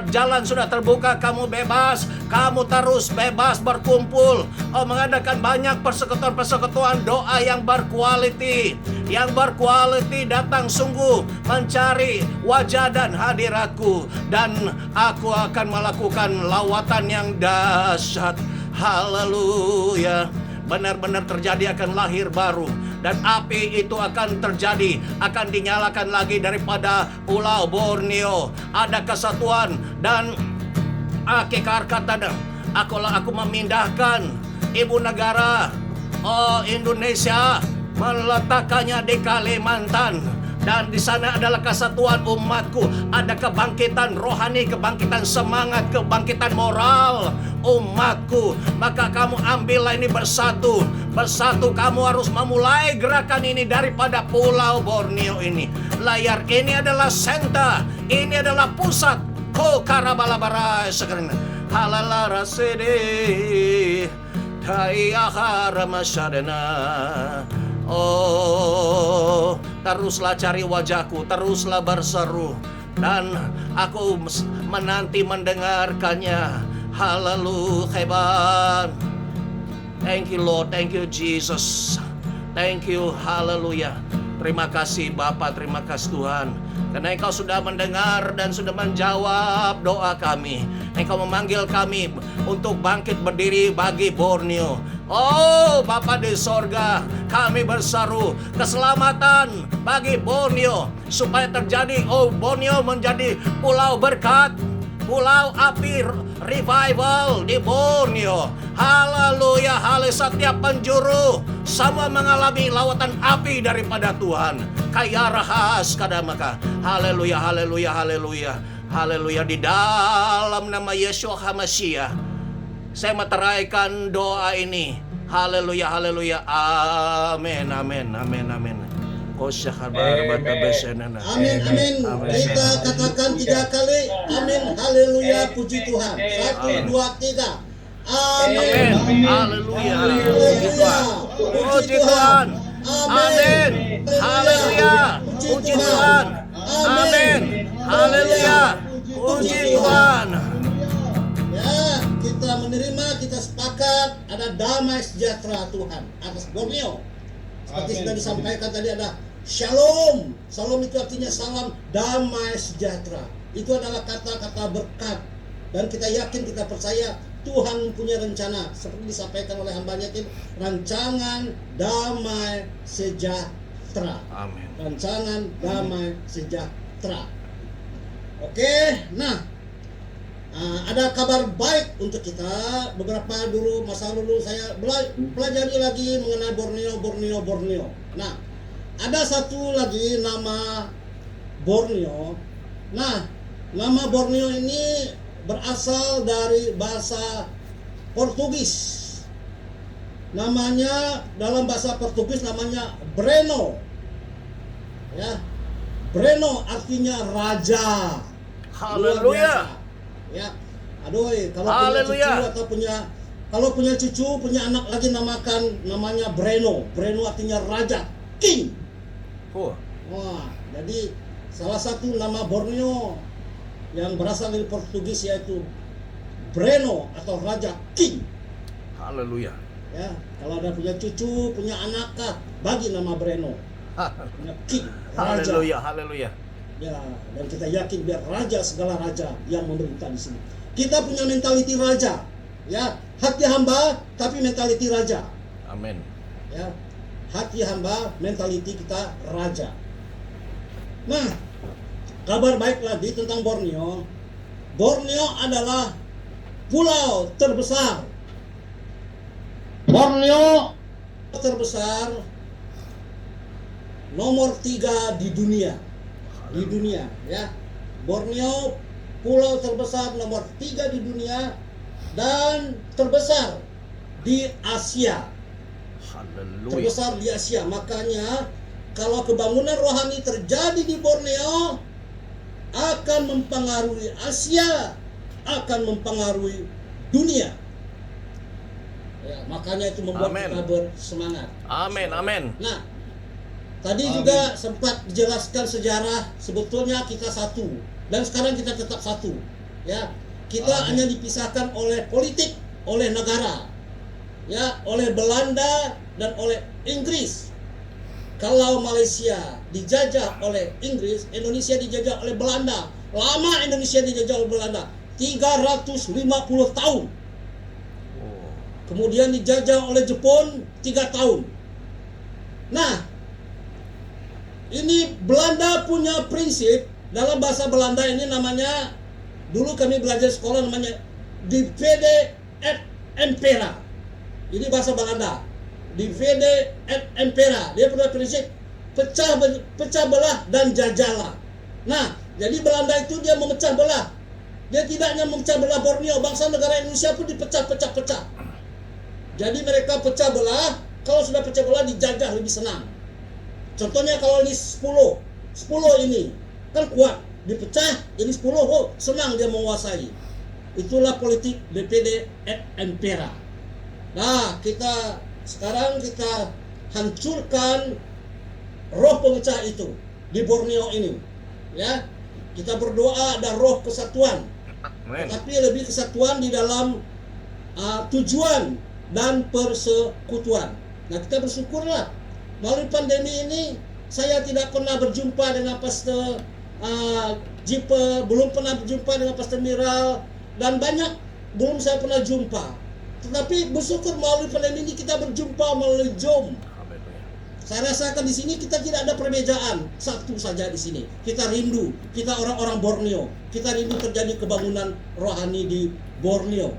jalan sudah terbuka, kamu bebas, kamu terus bebas berkumpul. Mengadakan banyak persekutuan doa yang berkualiti. Yang berkualiti datang sungguh mencari wajah dan hadiratku, dan aku akan melakukan lawatan yang dahsyat. Haleluya. Benar-benar terjadi, akan lahir baru, dan api itu akan terjadi, akan dinyalakan lagi daripada Pulau Borneo. Ada kesatuan, dan Kekar kata, aku memindahkan ibu negara Indonesia, meletakkannya di Kalimantan. Dan di sana adalah kesatuan umatku. Ada kebangkitan rohani, kebangkitan semangat, kebangkitan moral umatku. Maka kamu ambillah ini bersatu. Bersatu kamu harus memulai gerakan ini daripada Pulau Borneo ini. Layar ini adalah senta, ini adalah pusat. Ko Karabalabara sekarang. Halalara sede. Kayahara masyadana. Oh, teruslah cari wajahku, teruslah berseru, dan aku menanti mendengarkannya. Haleluya, hebat. Thank you Lord, thank you Jesus, thank you, haleluya. Terima kasih Bapa, terima kasih Tuhan, karena Engkau sudah mendengar dan sudah menjawab doa kami. Engkau memanggil kami untuk bangkit berdiri bagi Borneo. Oh Bapa di sorga, kami berseru keselamatan bagi Borneo, supaya terjadi, Borneo menjadi pulau berkat, pulau api revival di Borneo. Haleluya, setiap penjuru semua mengalami lawatan api daripada Tuhan. Kaya rahas kadamaka. Haleluya, haleluya, haleluya, haleluya. Di dalam nama Yeshua HaMashiach saya meteraikan doa ini. Haleluya, haleluya. Amin, amin, amin, amin. Amin, amin. Kita katakan 3 kali. Amin, haleluya, puji Tuhan. 1, 2, 3. Amin. Haleluya. Puji Tuhan. Puji Tuhan. Amin. Haleluya. Puji Tuhan. Amin. Haleluya. Puji Tuhan. Ya, kita menerima, kita sepakat ada damai sejahtera Tuhan atas Borneo. Seperti sudah disampaikan tadi, ada shalom. Shalom itu artinya salam damai sejahtera. Itu adalah kata-kata berkat. Dan kita yakin, kita percaya Tuhan punya rencana seperti disampaikan oleh hambanya tim, rancangan damai sejahtera. Amin. Rancangan damai sejahtera. Oke, nah ada kabar baik untuk kita. Beberapa masa lalu saya pelajari lagi mengenai Borneo. Nah, ada satu lagi nama Borneo. Nah, nama Borneo ini berasal dari bahasa Portugis. Namanya dalam bahasa Portugis namanya Breno. Ya. Breno artinya raja. Haleluya. Ya. Aduh, kalau Haleluya. punya cucu atau kalau punya cucu, punya anak lagi namanya Breno. Breno artinya raja, king. Oh, Wah, jadi salah satu nama Borneo yang berasal dari Portugis yaitu Breno atau raja, king. haleluya. Ya, kalau ada punya cucu, punya anak, bagi nama Breno. Punya king, raja. Haleluya, haleluya. Ya, dan kita yakin biar raja segala raja yang memerintah di sini. Kita punya mentaliti raja, ya, hati hamba tapi mentaliti raja. Amin. Ya, hati hamba, mentaliti kita raja. Nah, kabar baik lagi tentang Borneo. Borneo adalah pulau terbesar. Borneo terbesar nomor 3 di dunia. Ya. Borneo pulau terbesar nomor 3 di dunia dan terbesar di Asia. Haleluya. Terbesar di Asia. Makanya kalau kebangunan rohani terjadi di Borneo akan mempengaruhi Asia, akan mempengaruhi dunia. Ya, makanya itu membuat Amen. kita bersemangat. Amin, amin. Nah, tadi Amin. juga sempat dijelaskan sejarah, sebetulnya kita satu dan sekarang kita tetap satu. Ya, kita Amin. hanya dipisahkan oleh politik, oleh negara, ya, oleh Belanda dan oleh Inggris. Kalau Malaysia dijajah oleh Inggris, Indonesia dijajah oleh Belanda. Lama Indonesia dijajah oleh Belanda, 350 tahun. Oh, Kemudian dijajah oleh Jepun 3 tahun. Nah, ini Belanda punya prinsip. Dalam bahasa Belanda ini namanya, dulu kami belajar sekolah namanya divide et impera. Ini bahasa Belanda. Divide et impera. Dia punya prinsip pecah belah dan jajalah. Nah, jadi Belanda itu dia memecah belah. Dia tidak hanya memecah belah Borneo, bangsa negara Indonesia pun dipecah-pecah-pecah. Jadi mereka pecah belah. Kalau sudah pecah belah dijajah lebih senang. Contohnya kalau ini 10 ini kan kuat, dipecah jadi 10, oh senang dia menguasai. Itulah politik divide et impera. Nah, sekarang kita hancurkan roh pemecah itu di Borneo ini. Ya, kita berdoa ada roh kesatuan, amin. tapi lebih kesatuan di dalam tujuan dan persekutuan. Nah, kita bersyukurlah melalui pandemi ini saya tidak pernah berjumpa dengan Pastor Jipe, belum pernah berjumpa dengan Pastor Miral, dan banyak belum saya pernah jumpa. Tetapi bersyukur melalui pandemi ini kita berjumpa melalui Zoom. Haleluya. Saya rasakan di sini kita tidak ada perbedaan, satu saja di sini. Kita rindu, kita orang-orang Borneo. Kita rindu terjadi kebangunan rohani di Borneo.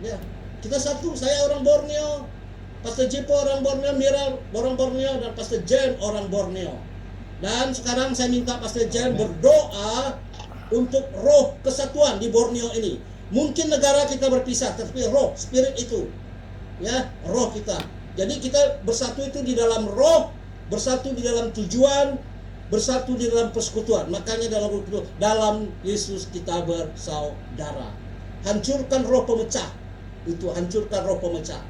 Ya, kita satu, saya orang Borneo, Pastor Jipo orang Borneo, Miral orang Borneo, dan Pastor Jen orang Borneo. Dan sekarang saya minta Pastor Jen berdoa untuk roh kesatuan di Borneo ini. Mungkin negara kita berpisah, tapi roh, spirit itu, ya, roh kita. Jadi kita bersatu itu di dalam roh, bersatu di dalam tujuan, bersatu di dalam persekutuan. Makanya dalam Yesus kita bersaudara. Hancurkan roh pemecah. Itu hancurkan roh pemecah.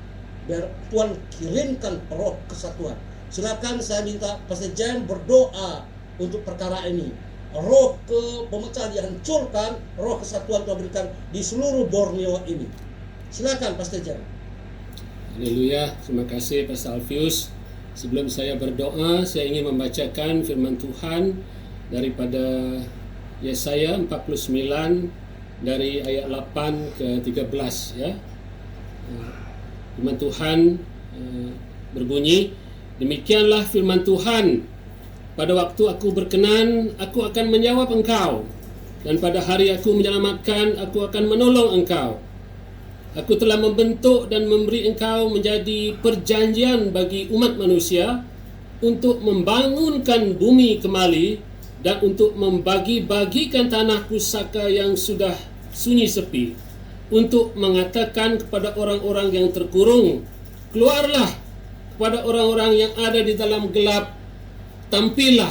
Biar Tuhan kirimkan roh kesatuan. Silakan saya minta Pastor Jen berdoa untuk perkara ini. Roh pemecah dihancurkan, roh kesatuan Tuhan berikan di seluruh Borneo ini. Silakan Pastor Jen. Haleluya, terima kasih Pastor Alfius. Sebelum saya berdoa, saya ingin membacakan firman Tuhan daripada Yesaya 49 dari ayat 8 ke 13 ya. Firman Tuhan berbunyi, demikianlah firman Tuhan, pada waktu aku berkenan, aku akan menjawab engkau, dan pada hari aku menyelamatkan, aku akan menolong engkau. Aku telah membentuk dan memberi engkau menjadi perjanjian bagi umat manusia untuk membangunkan bumi kembali dan untuk membagi-bagikan tanah pusaka yang sudah sunyi sepi, untuk mengatakan kepada orang-orang yang terkurung, keluarlah, kepada orang-orang yang ada di dalam gelap, tampillah.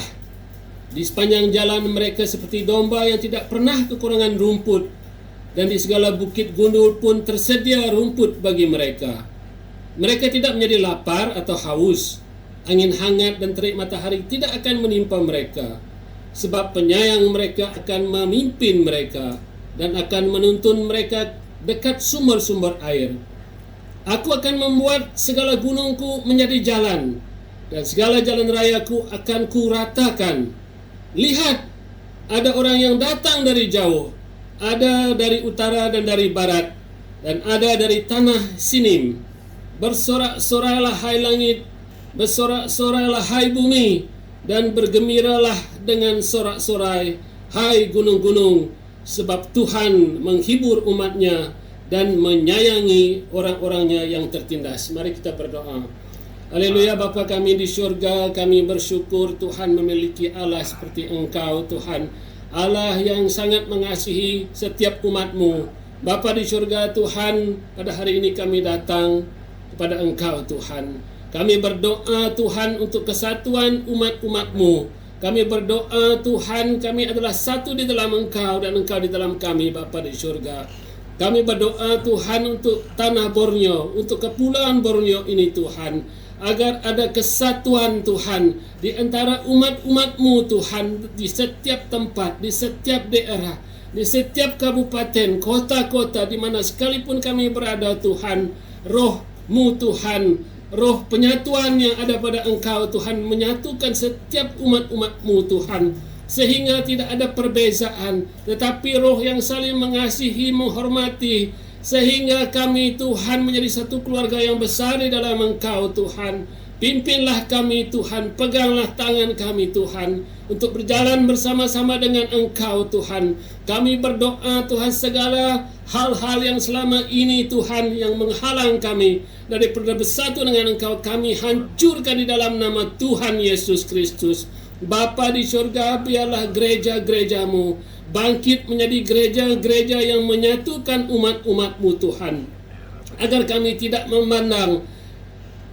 Di sepanjang jalan mereka seperti domba yang tidak pernah kekurangan rumput, dan di segala bukit gundul pun tersedia rumput bagi mereka. Mereka tidak menjadi lapar atau haus. Angin hangat dan terik matahari tidak akan menimpa mereka, sebab penyayang mereka akan memimpin mereka dan akan menuntun mereka dekat sumber-sumber air. Aku akan membuat segala gunungku menjadi jalan, dan segala jalan rayaku akan kuratakan. Lihat, ada orang yang datang dari jauh, ada dari utara dan dari barat, dan ada dari tanah Sinim. Bersorak-soraklah hai langit, bersorak-soraklah hai bumi, dan bergembiralah dengan sorak-sorai hai gunung-gunung, sebab Tuhan menghibur umatnya dan menyayangi orang-orangnya yang tertindas. Mari kita berdoa. Haleluya. Bapa kami di syurga, kami bersyukur Tuhan memiliki Allah seperti Engkau Tuhan, Allah yang sangat mengasihi setiap umat-Mu. Bapa di syurga Tuhan, pada hari ini kami datang kepada Engkau Tuhan. Kami berdoa Tuhan untuk kesatuan umat-umat-Mu. Kami berdoa Tuhan, kami adalah satu di dalam Engkau dan Engkau di dalam kami Bapa di syurga. Kami berdoa Tuhan untuk tanah Borneo, untuk kepulauan Borneo ini Tuhan, agar ada kesatuan Tuhan di antara umat-umat-Mu Tuhan, di setiap tempat, di setiap daerah, di setiap kabupaten, kota-kota, di mana sekalipun kami berada Tuhan, Roh-Mu Tuhan, roh penyatuan yang ada pada Engkau Tuhan, menyatukan setiap umat-umat-Mu Tuhan, sehingga tidak ada perbezaan, tetapi roh yang saling mengasihi, menghormati, sehingga kami Tuhan menjadi satu keluarga yang besar di dalam Engkau Tuhan. Pimpinlah kami Tuhan, peganglah tangan kami Tuhan, untuk berjalan bersama-sama dengan Engkau Tuhan. Kami berdoa Tuhan, segala hal-hal yang selama ini Tuhan yang menghalang kami daripada bersatu dengan Engkau, kami hancurkan di dalam nama Tuhan Yesus Kristus. Bapa di surga, biarlah gereja-gereja-Mu bangkit menjadi gereja-gereja yang menyatukan umat-umat-Mu Tuhan, agar kami tidak memandang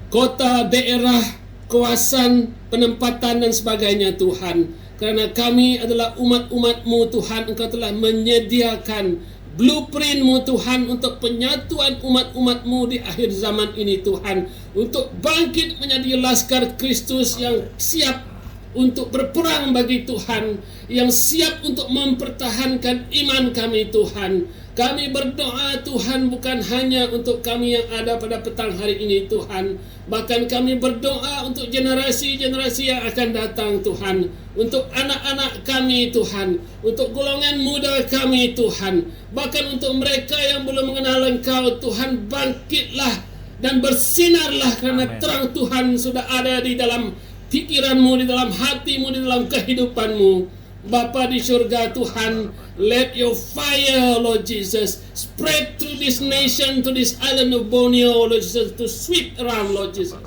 kota, daerah, kawasan, penempatan dan sebagainya Tuhan, karena kami adalah umat-umat-Mu Tuhan. Engkau telah menyediakan blueprint-Mu Tuhan untuk penyatuan umat-umat-Mu di akhir zaman ini Tuhan, untuk bangkit menjadi laskar Kristus yang siap untuk berperang bagi Tuhan, yang siap untuk mempertahankan iman kami Tuhan. Kami berdoa Tuhan, bukan hanya untuk kami yang ada pada petang hari ini Tuhan, bahkan kami berdoa untuk generasi-generasi yang akan datang Tuhan, untuk anak-anak kami Tuhan, untuk golongan muda kami Tuhan, bahkan untuk mereka yang belum mengenal Engkau Tuhan. Bangkitlah dan bersinarlah, karena Amen. terang Tuhan sudah ada di dalam pikiran-Mu, di dalam hati-Mu, di dalam kehidupan-Mu. Bapa di surga Tuhan, let your fire Lord Jesus spread through this nation, to this island of Borneo Lord Jesus, to sweep around Lord Jesus,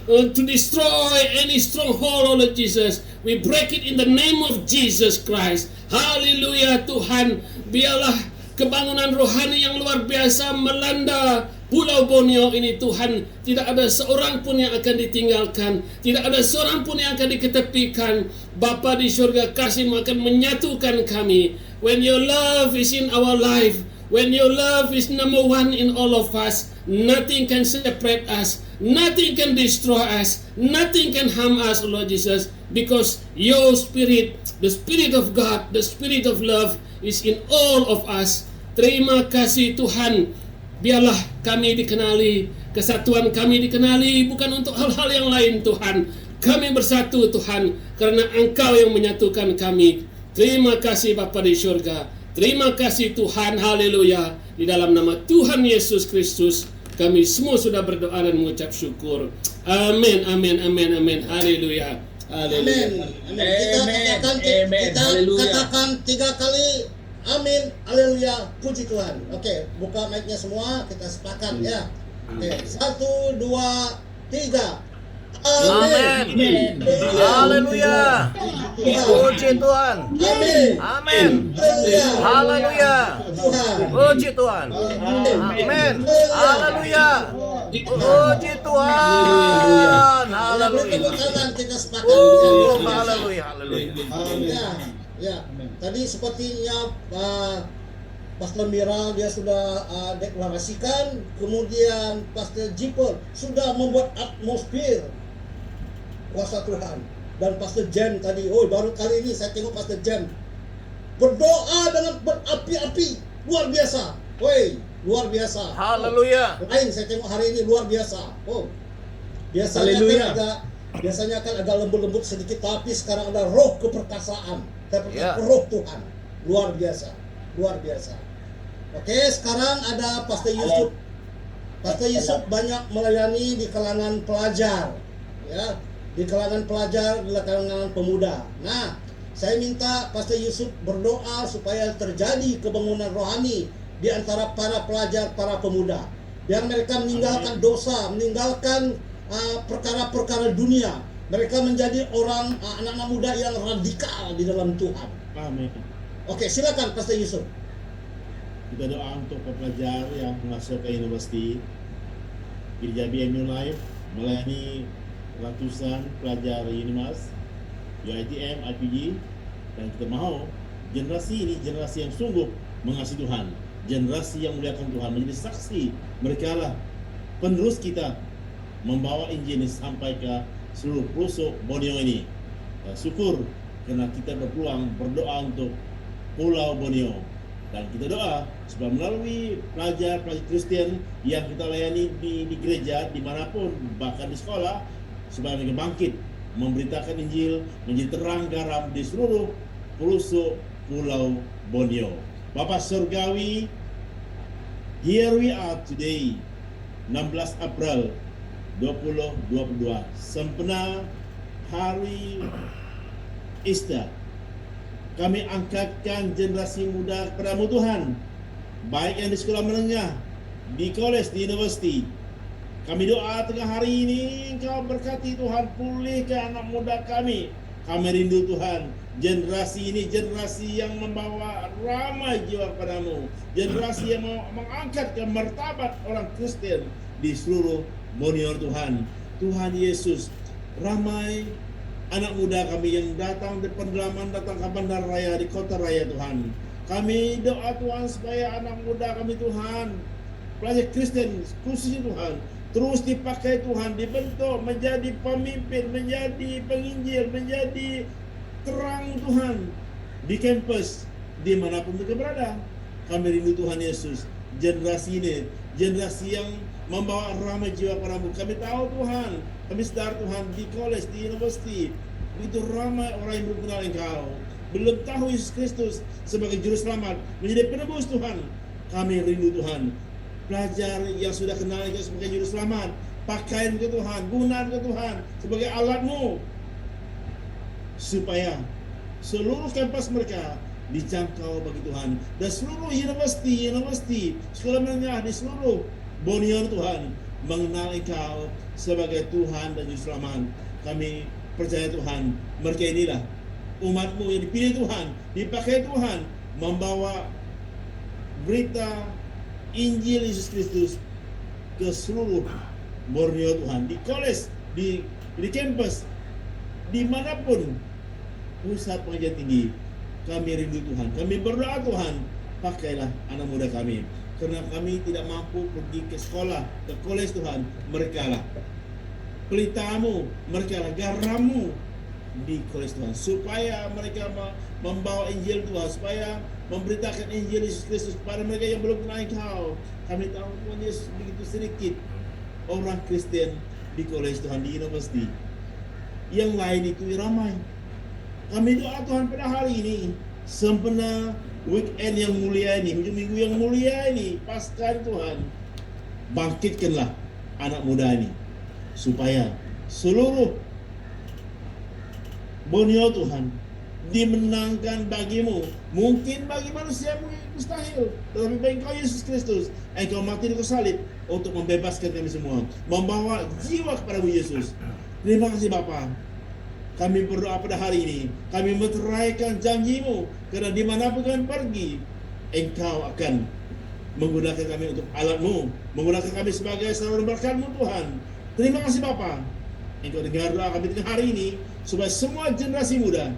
to destroy any stronghold Lord Jesus. We break it in the name of Jesus Christ. Haleluya Tuhan. Biarlah kebangunan rohani yang luar biasa melanda Pulau Borneo ini Tuhan. Tidak ada seorang pun yang akan ditinggalkan, tidak ada seorang pun yang akan diketepikan. Bapa di surga, kasih-Mu akan menyatukan kami. When your love is in our life, when your love is number one in all of us, nothing can separate us, nothing can destroy us, nothing can harm us Lord Jesus, because your spirit, the spirit of God, the spirit of love is in all of us. Terima kasih Tuhan. Biarlah kami dikenali, kesatuan kami dikenali, bukan untuk hal-hal yang lain Tuhan. Kami bersatu Tuhan, karena Engkau yang menyatukan kami. Terima kasih Bapa di surga. Terima kasih Tuhan, haleluya. Di dalam nama Tuhan Yesus Kristus, kami semua sudah berdoa dan mengucap syukur. Amin, amin, amin, amin. Haleluya. Haleluya. Amin. Kita katakan 3 kali. Amin. Haleluya. Puji Tuhan. Oke, buka mic-nya semua, kita sepakat ya. Oke, 1, 2, 3. Amin. Haleluya. Puji Tuhan. Amin. Amin. Haleluya. Tuhan. Puji Tuhan. Amin. Haleluya. Puji Tuhan. Haleluya. Tepuk tangan kita sepakat. Haleluya. Haleluya. Ya. Tadi sepertinya Pastor Mira dia sudah deklarasikan, kemudian Pastor Jipper sudah membuat atmosfer kuasa Tuhan, dan Pastor Jen tadi, baru kali ini saya tengok Pastor Jen berdoa dengan berapi-api, luar biasa, luar biasa. Haleluya. Lain saya tengok hari ini luar biasa. Biasanya kan agak lembut-lembut sedikit, tapi sekarang ada roh keperkasaan, roh Tuhan, luar biasa. Luar biasa. Oke, sekarang ada Pastor Yusuf. Pastor Yusuf banyak melayani di kalangan pelajar, ya, di kalangan pelajar, di kalangan pemuda. Nah, saya minta Pastor Yusuf berdoa supaya terjadi kebangunan rohani di antara para pelajar, para pemuda, biar mereka meninggalkan dosa, meninggalkan perkara-perkara dunia. Mereka menjadi orang anak-anak muda yang radikal di dalam Tuhan. Amin. Oke, silakan Pastor Yusuf. Kita doa untuk pelajar yang masuk ke universiti. Gereja BMU Live melayani ratusan pelajar Unimas, UITM, IPG, dan kita mahu generasi ini generasi yang sungguh mengasihi Tuhan, generasi yang memuliakan Tuhan, menjadi saksi. Mereka lah penerus kita membawa Injil ini sampai ke seluruh pelosok Borneo ini. Syukur karena kita berpeluang berdoa untuk Pulau Borneo, dan kita doa supaya melalui pelajar Kristen yang kita layani di gereja dimanapun, bahkan di sekolah, supaya mereka bangkit memberitakan Injil, menjadi terang garam di seluruh pelosok Pulau Borneo. Bapa Surgawi, here we are today, 16 April 2022, sempena hari Easter. Kami angkatkan generasi muda kepadamu Tuhan, baik yang di sekolah menengah, di kolej, di universiti. Kami doa tengah hari ini Engkau berkati Tuhan, pulihkan anak muda kami. Kami rindu Tuhan, generasi ini generasi yang membawa ramai jiwa kepadamu, generasi yang mengangkat ke martabat orang Kristen di seluruh Borneo Tuhan. Tuhan Yesus, ramai anak muda kami yang datang di pendalaman, datang ke bandar raya, di kota raya Tuhan. Kami doa Tuhan supaya anak muda kami Tuhan, pelajar Kristen khususnya Tuhan, terus dipakai Tuhan, dibentuk menjadi pemimpin, menjadi penginjil, menjadi terang Tuhan di kampus dimanapun mereka berada. Kami rindu Tuhan Yesus, generasi ini, generasi yang membawa ramai jiwa padamu. Kami tahu Tuhan, kami sadar Tuhan, di kolej, di universiti, begitu ramai orang yang belum kenal Engkau, belum tahu Yesus Kristus sebagai juru selamat, menjadi penebus Tuhan. Kami rindu Tuhan, pelajar yang sudah kenal Engkau sebagai juru selamat, pakaian ke Tuhan, gunakan ke Tuhan sebagai alatmu, supaya seluruh kampus mereka dijangkau bagi Tuhan, dan seluruh universiti, sekolah menengah di seluruh Borneo Tuhan mengenal Engkau sebagai Tuhan dan Juru Selamat. Kami percaya Tuhan, mereka inilah umat-Mu yang dipilih Tuhan, dipakai Tuhan membawa berita Injil Yesus Kristus ke seluruh Borneo Tuhan, di kolej, di kampus, dimanapun pusat pengajian tinggi. Kami rindu Tuhan, kami berdoa Tuhan, pakailah anak muda kami, karena kami tidak mampu pergi ke sekolah, ke kolej Tuhan. Mereka lah pelitamu, mereka lah garammu di kolej Tuhan, supaya mereka membawa Injil Tuhan, supaya memberitakan Injil Yesus Kristus kepada mereka yang belum kenal Engkau. Kami tahu Tuhan Yesus begitu sedikit orang Kristen di kolej Tuhan, di universiti. Yang lain itu ramai. Kami doa Tuhan pada hari ini, sempena weekend yang mulia ini, minggu yang mulia ini, pasca Tuhan, bangkitkanlah anak muda ini supaya seluruh Borneo Tuhan dimenangkan bagimu. Mungkin bagi manusia mustahil, tetapi bagi Engkau Yesus Kristus, Engkau mati di kayu salib untuk membebaskan kami semua, membawa jiwa kepadamu Yesus. Terima kasih Bapa. Kami berdoa pada hari ini, kami meteraikan janji-Mu, karena dimanapun kami pergi, Engkau akan menggunakan kami untuk alat-Mu, menggunakan kami sebagai saluran berkat-Mu Tuhan. Terima kasih Bapa. Engkau dengar doa kami di hari ini, supaya semua generasi muda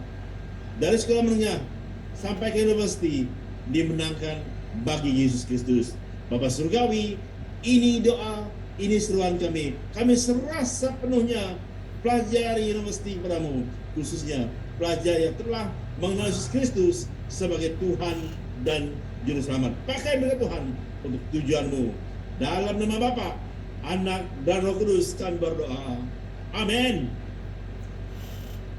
dari sekolah menengah sampai ke universiti dimenangkan bagi Yesus Kristus. Bapa Surgawi, ini doa, ini seruan kami. Kami serah sepenuhnya pelajar universiti padamu, khususnya pelajar yang telah mengenal Yesus Kristus sebagai Tuhan dan Juru Selamat. Pakai mereka Tuhan untuk tujuanmu. Dalam nama Bapa, Anak dan Roh Kudus kami berdoa. Amin.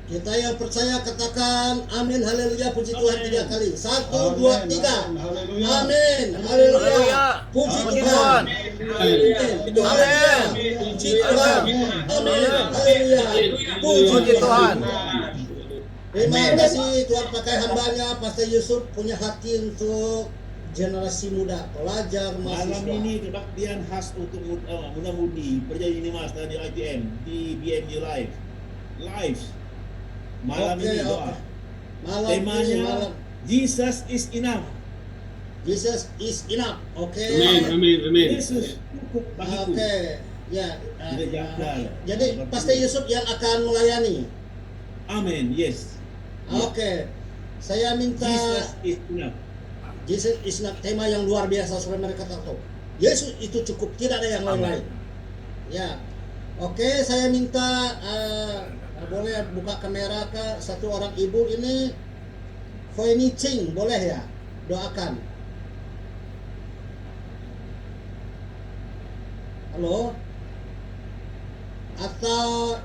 Kita yang percaya katakan amin, haleluya, puji Tuhan Amin. 3 kali. 1, Amin, 2, 3. amin, haleluya. Amin, Haleluya. haleluya. Puji Puji Tuhan. Tuhan. Amin. Amin. Puji Tuhan. Amin. Haleluya. Puji Tuhan. Terima kasih Tuhan pakai hambanya, Pastor Yusuf punya hati untuk generasi muda, pelajar, Malam mahasiswa. ini kebaktian khas untuk muda-mudi perjanjian ini mas di ITM di BMU Live. Malam Oke, ini oke. doa. Malam Temanya ini, malam. Jesus is enough. Jesus is enough. Oke. Amin. Yesus cukup bagiku. Oke. Ya. Tidak gagal. Jadi Pastor Yusuf yang akan melayani. Amin. Yes. Oke. Saya minta Jesus is enough. Jesus is enough, tema yang luar biasa supaya mereka tahu. Yesus itu cukup, tidak ada yang lain-lain. Ya. Oke, saya minta boleh buka kamera ke satu orang ibu ini, Foini Ching, boleh ya? Doakan. Halo? Atau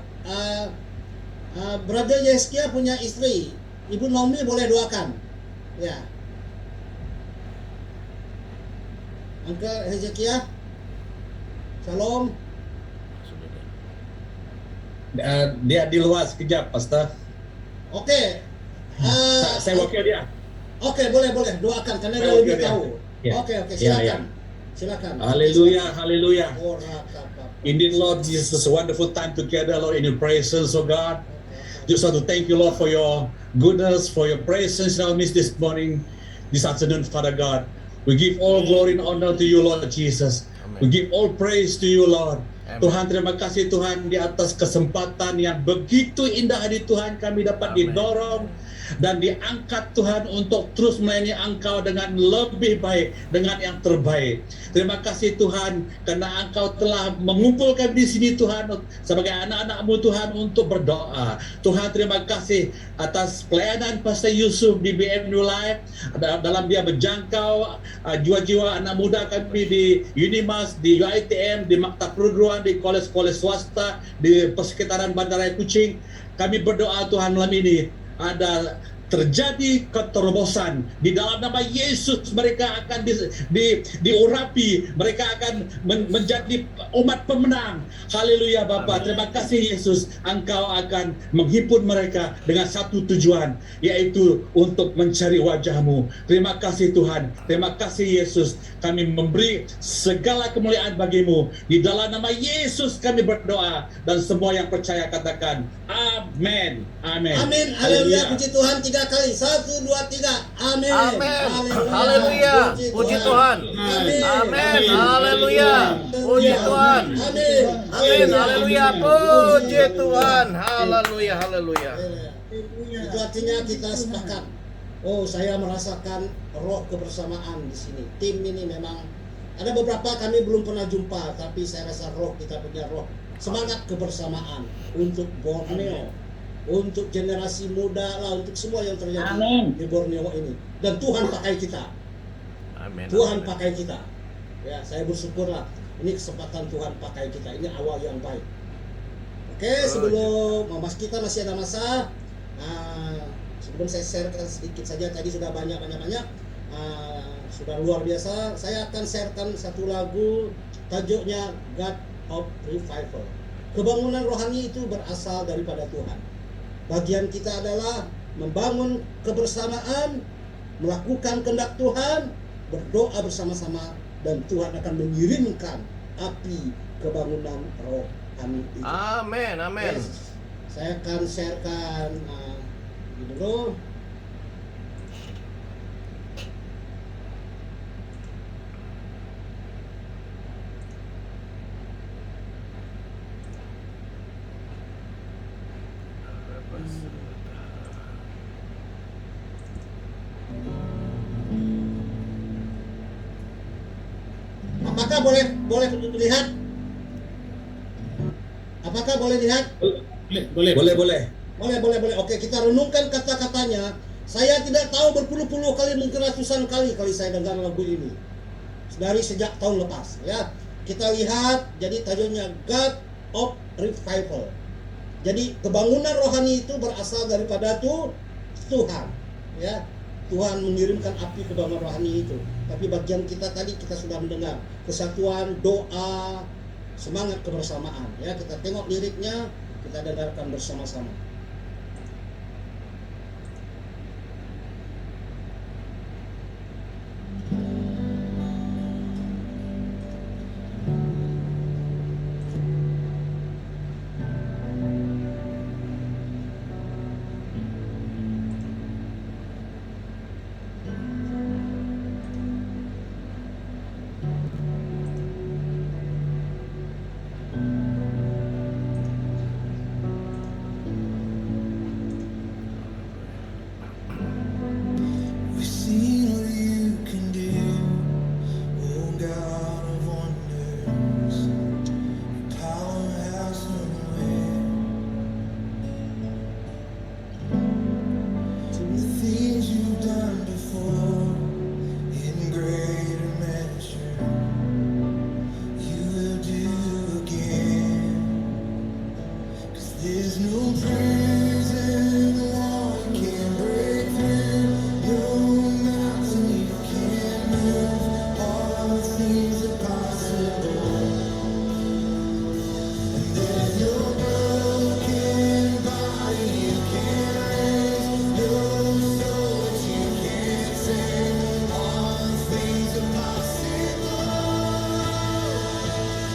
Brother Yeskia punya istri, Ibu Naomi boleh doakan. Ya. Uncle Hezekiah, Shalom. Dia di luar sekejap, Pastor. Oke. Saya wakil dia. Oke, boleh doakan karena dia Oke, lebih oke. tahu. Ya. Oke, Ya, silakan. Silakan. Haleluya, haleluya. Ora kapa. Indeed, Lord Jesus, a wonderful time together, Lord, in your presence, oh God. Just want to thank you, Lord, for your goodness, for your presence in our midst this morning, this afternoon, Father God. We give all glory and honor to you, Lord Jesus. We give all praise to you, Lord. Amen. Tuhan, terima kasih Tuhan di atas kesempatan yang begitu indah di Tuhan kami dapat Amen. didorong dan diangkat Tuhan untuk terus melayani Engkau dengan lebih baik, dengan yang terbaik. Terima kasih Tuhan karena Engkau telah mengumpulkan di sini Tuhan sebagai anak-anak-Mu Tuhan untuk berdoa. Tuhan, terima kasih atas pelayanan Pastor Yusuf di BMU Live dalam dia berjangkau jiwa-jiwa anak muda kami di Unimas, di UiTM, di maktab perguruan, di kolej-kolej swasta, di persekitaran Bandaraya Kucing. Kami berdoa Tuhan malam ini ada terjadi keterobosan di dalam nama Yesus. Mereka akan diurapi, mereka akan menjadi umat pemenang. Haleluya Bapa. Terima kasih Yesus, Engkau akan menghimpun mereka dengan satu tujuan, yaitu untuk mencari wajah-Mu. Terima kasih Tuhan, terima kasih Yesus. Kami memberi segala kemuliaan bagi-Mu. Di dalam nama Yesus kami berdoa, dan semua yang percaya katakan amin. Amin. Amin. Haleluya. Puji Tuhan 3 kali. 1, 2, 3. Amin. Amin. Haleluya. Puji Tuhan. Amin. Amin. Haleluya. Puji Tuhan. Amin. Amin. Haleluya. Puji Tuhan. Haleluya. Haleluya. Itu artinya kita sepakat. Oh, saya merasakan roh kebersamaan di sini. Tim ini memang ada beberapa kami belum pernah jumpa, tapi saya rasa roh kita punya roh semangat kebersamaan untuk Borneo, untuk generasi muda lah, untuk semua yang terjadi di Borneo ini. Dan Tuhan pakai kita. Amin. Tuhan pakai kita. Ya, saya bersyukurlah. Ini kesempatan Tuhan pakai kita. Ini awal yang baik. Oke, sebelum kita masih ada masa, Sebelum saya sharekan sedikit saja, tadi sudah banyak, sudah luar biasa. Saya akan sharekan satu lagu, tajuknya God of Revival. Kebangunan rohani itu berasal daripada Tuhan. Bagian kita adalah membangun kebersamaan, melakukan kehendak Tuhan, berdoa bersama-sama, dan Tuhan akan mengirimkan api kebangunan rohani itu. Amin, amin. Yes. Saya akan sharekan ini dulu. Apakah boleh dilihat? Apakah boleh lihat? Boleh. Boleh. Oke, kita renungkan kata-katanya. Saya tidak tahu berpuluh-puluh kali, mungkin ratusan kali saya dengar lagu ini. Dari sejak tahun lepas, ya. Kita lihat, jadi tajuknya God of Revival. Jadi kebangunan rohani itu berasal daripada Tuhan, ya. Tuhan mengirimkan api kebangunan rohani itu. Tapi bagian kita tadi kita sudah mendengar kesatuan, doa, semangat kebersamaan, ya. Kita tengok liriknya, kita dengarkan bersama-sama. We've seen all you can do, oh God of wonders. Your power has no end. The things you've done before, in greater measure, you will do again. 'Cause there's no prison wall you can't break through, no mountain you can't move. All things are possible. And there's no broken body you can't raise, no soul that you can't save. All things are possible.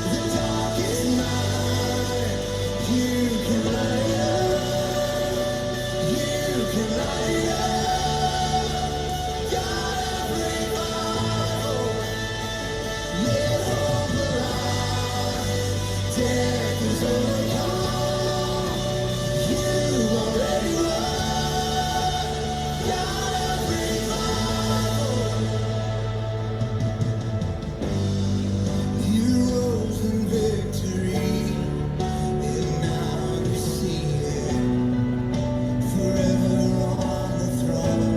The darkest night, you can light up. You can light up. God of revival, let hope arise. Death is overcome. You already won. God of revival, you rose in victory, and now you're seated forever on the throne.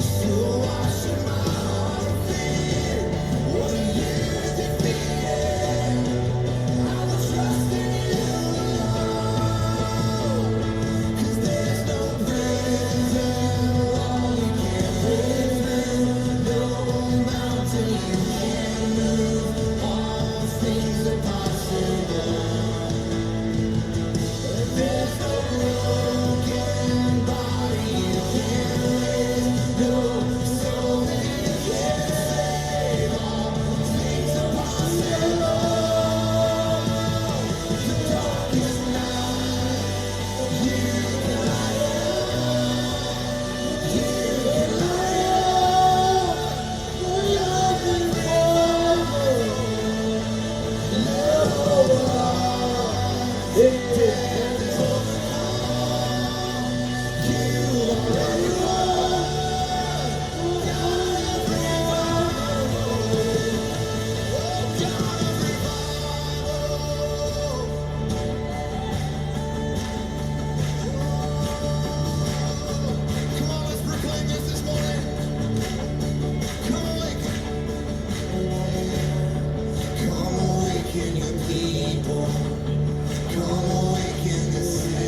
So wash my heart of fear, what you defeated. I will trust in you alone. 'Cause there's no prison wall you can't break through, no mountain you can't move. All things are possible. There's no broken body you can't raise, no soul that you can't save. All things are possible. The darkest night, you can light up. You can light up. Love and revival. Come on, let's proclaim this morning. Come awaken. Come awaken your people. Come awaken the city.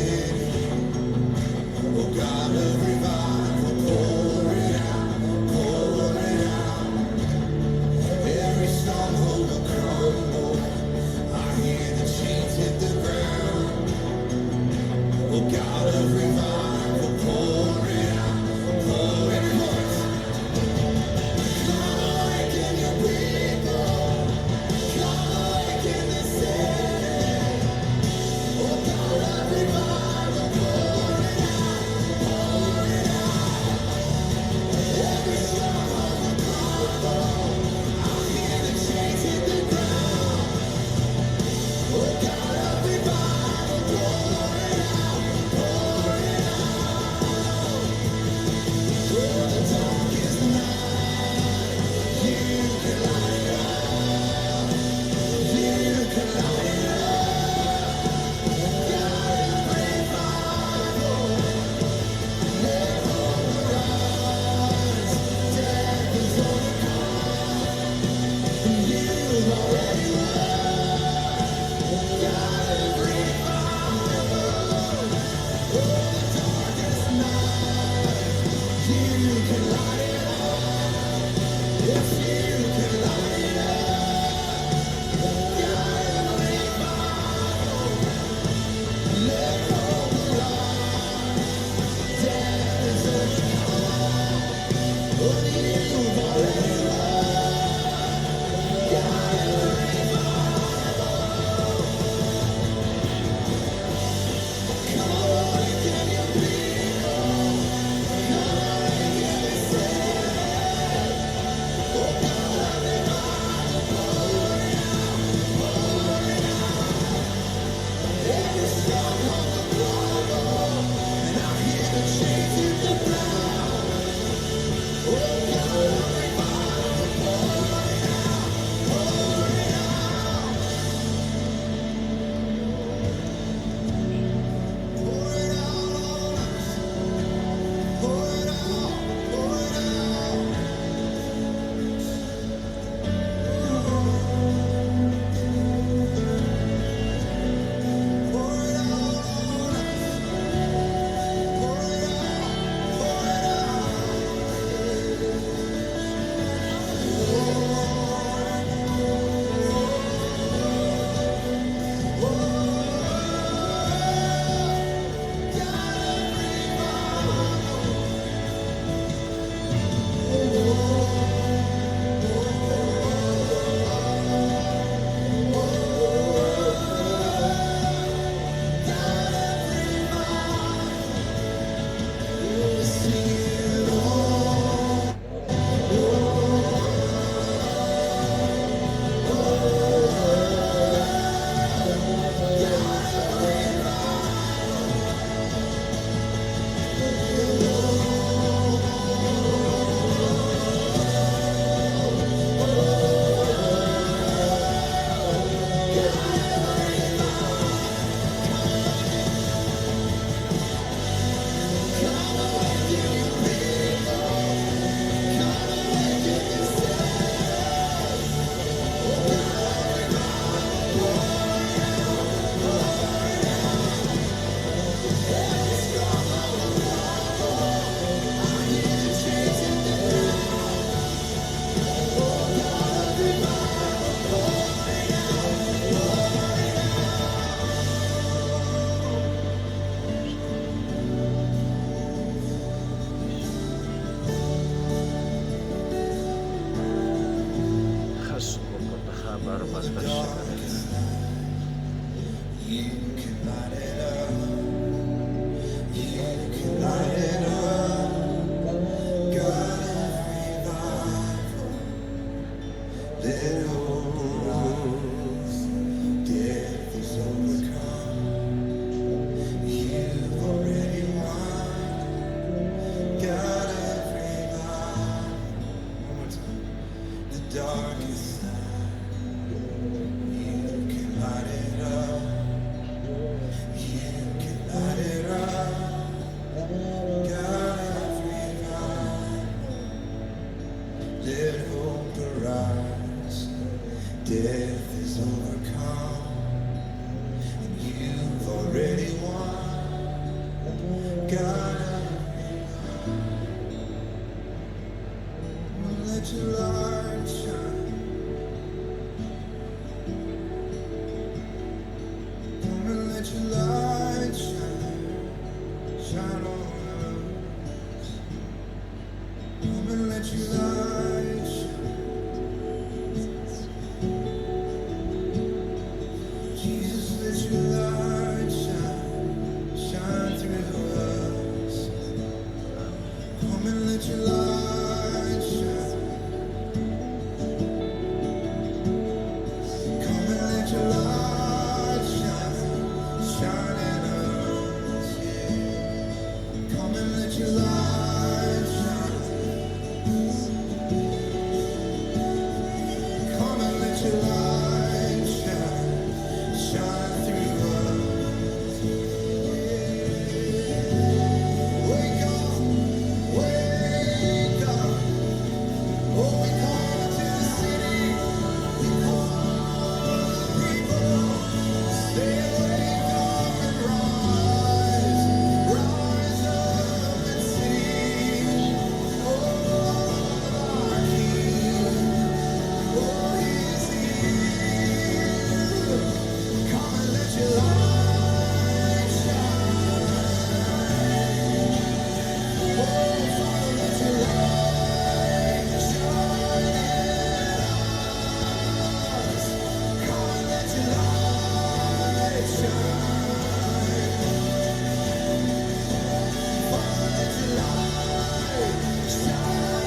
Come and let your light shine. Come and let your light shine. Shine in us, yeah. Come and let your light shine. Come and let your light shine. Shine through us. Wake up, wake up. Oh, we call to the city. We call the people. Say, wake up and rise. Rise up and sing. Oh, our King. Oh, He's here. Come and let your light shine. Oh, Father, let your light shine in us. Come and let your light shine. Father, let your light shine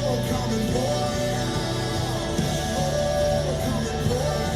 Oh, come and pour it out. Oh, come and pour it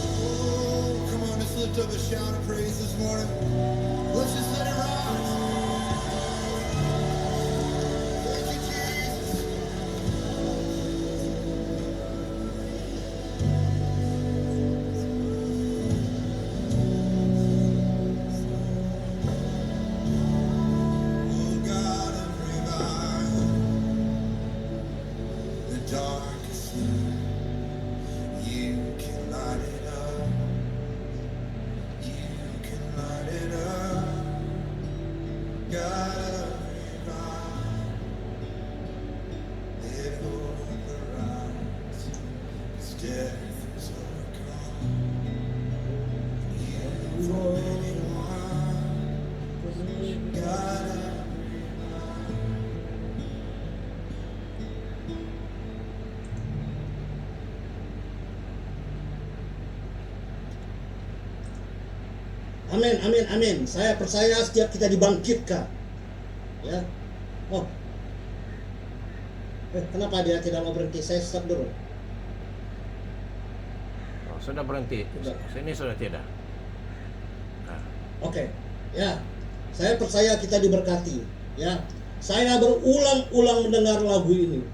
Oh, come on, let's lift up a shout of praise this morning. Let's just let it rise. Thank you, Jesus. Oh, God of revival, the darkest night, you can light it up. You can light it up. God of revival, let hope arise, 'cause death is overcome. You've already won. God of Amin, amin, amin. Saya percaya setiap kita dibangkitkan. Ya. Oh. Kenapa dia tidak mau berhenti? Saya stop dulu. Oh, sudah berhenti. Sudah. Sini sudah tidak. Nah, Oke. Ya. Saya percaya kita diberkati. Ya. Saya berulang-ulang mendengar lagu ini.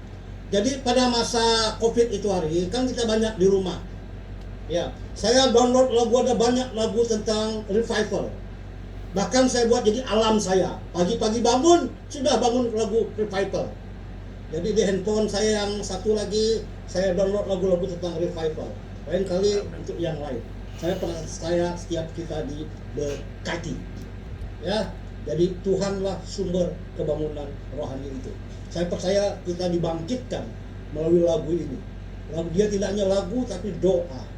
Jadi pada masa Covid itu hari, kan kita banyak di rumah. Ya, saya download lagu, ada banyak lagu tentang revival. Bahkan saya buat jadi alam saya. Pagi-pagi bangun, sudah bangun lagu revival. Jadi di handphone saya yang satu lagi, saya download lagu-lagu tentang revival. Lain kali untuk yang lain. Saya setiap kita diberkati. Ya, jadi Tuhanlah sumber kebangunan rohani itu. Saya percaya kita dibangkitkan melalui lagu ini. Lagu dia tidak hanya lagu tapi doa.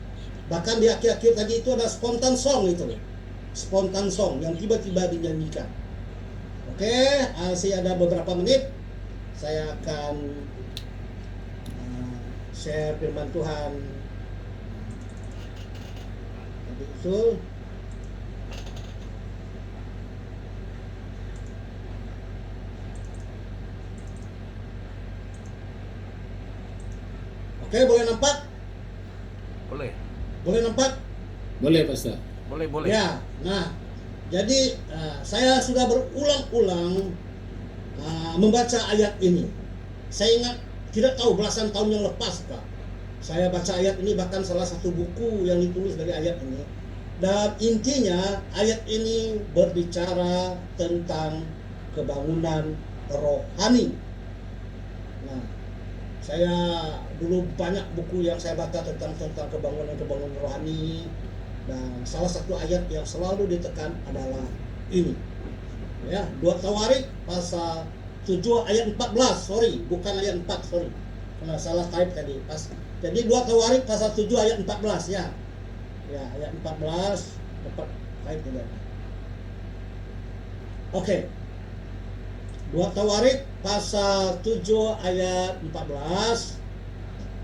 Bahkan di akhir-akhir tadi itu ada spontan song itu. Spontan song yang tiba-tiba dinyanyikan. Oke, masih ada beberapa menit. Saya akan share firman Tuhan. Habis itu Oke, boleh nampak? Boleh. Boleh nampak? Boleh, Pastor. Boleh. Ya, nah, jadi saya sudah berulang-ulang membaca ayat ini. Saya ingat, tidak tahu belasan tahun yang lepas, Kak. Saya baca ayat ini, bahkan salah satu buku yang ditulis dari ayat ini. Dan intinya, ayat ini berbicara tentang kebangunan rohani. Nah, saya dulu banyak buku yang saya baca tentang kebangunan rohani. Dan salah satu ayat yang selalu ditekan adalah ini. Ya, 2 Tawarik pasal 7 ayat 14, sorry, bukan ayat 4, sorry. Karena salah type tadi. Jadi 2 Tawarik pasal 7 ayat 14 ya. Ya, ayat 14 dapat type tidak. Oke. 2 Tawarik pasal 7 ayat 14.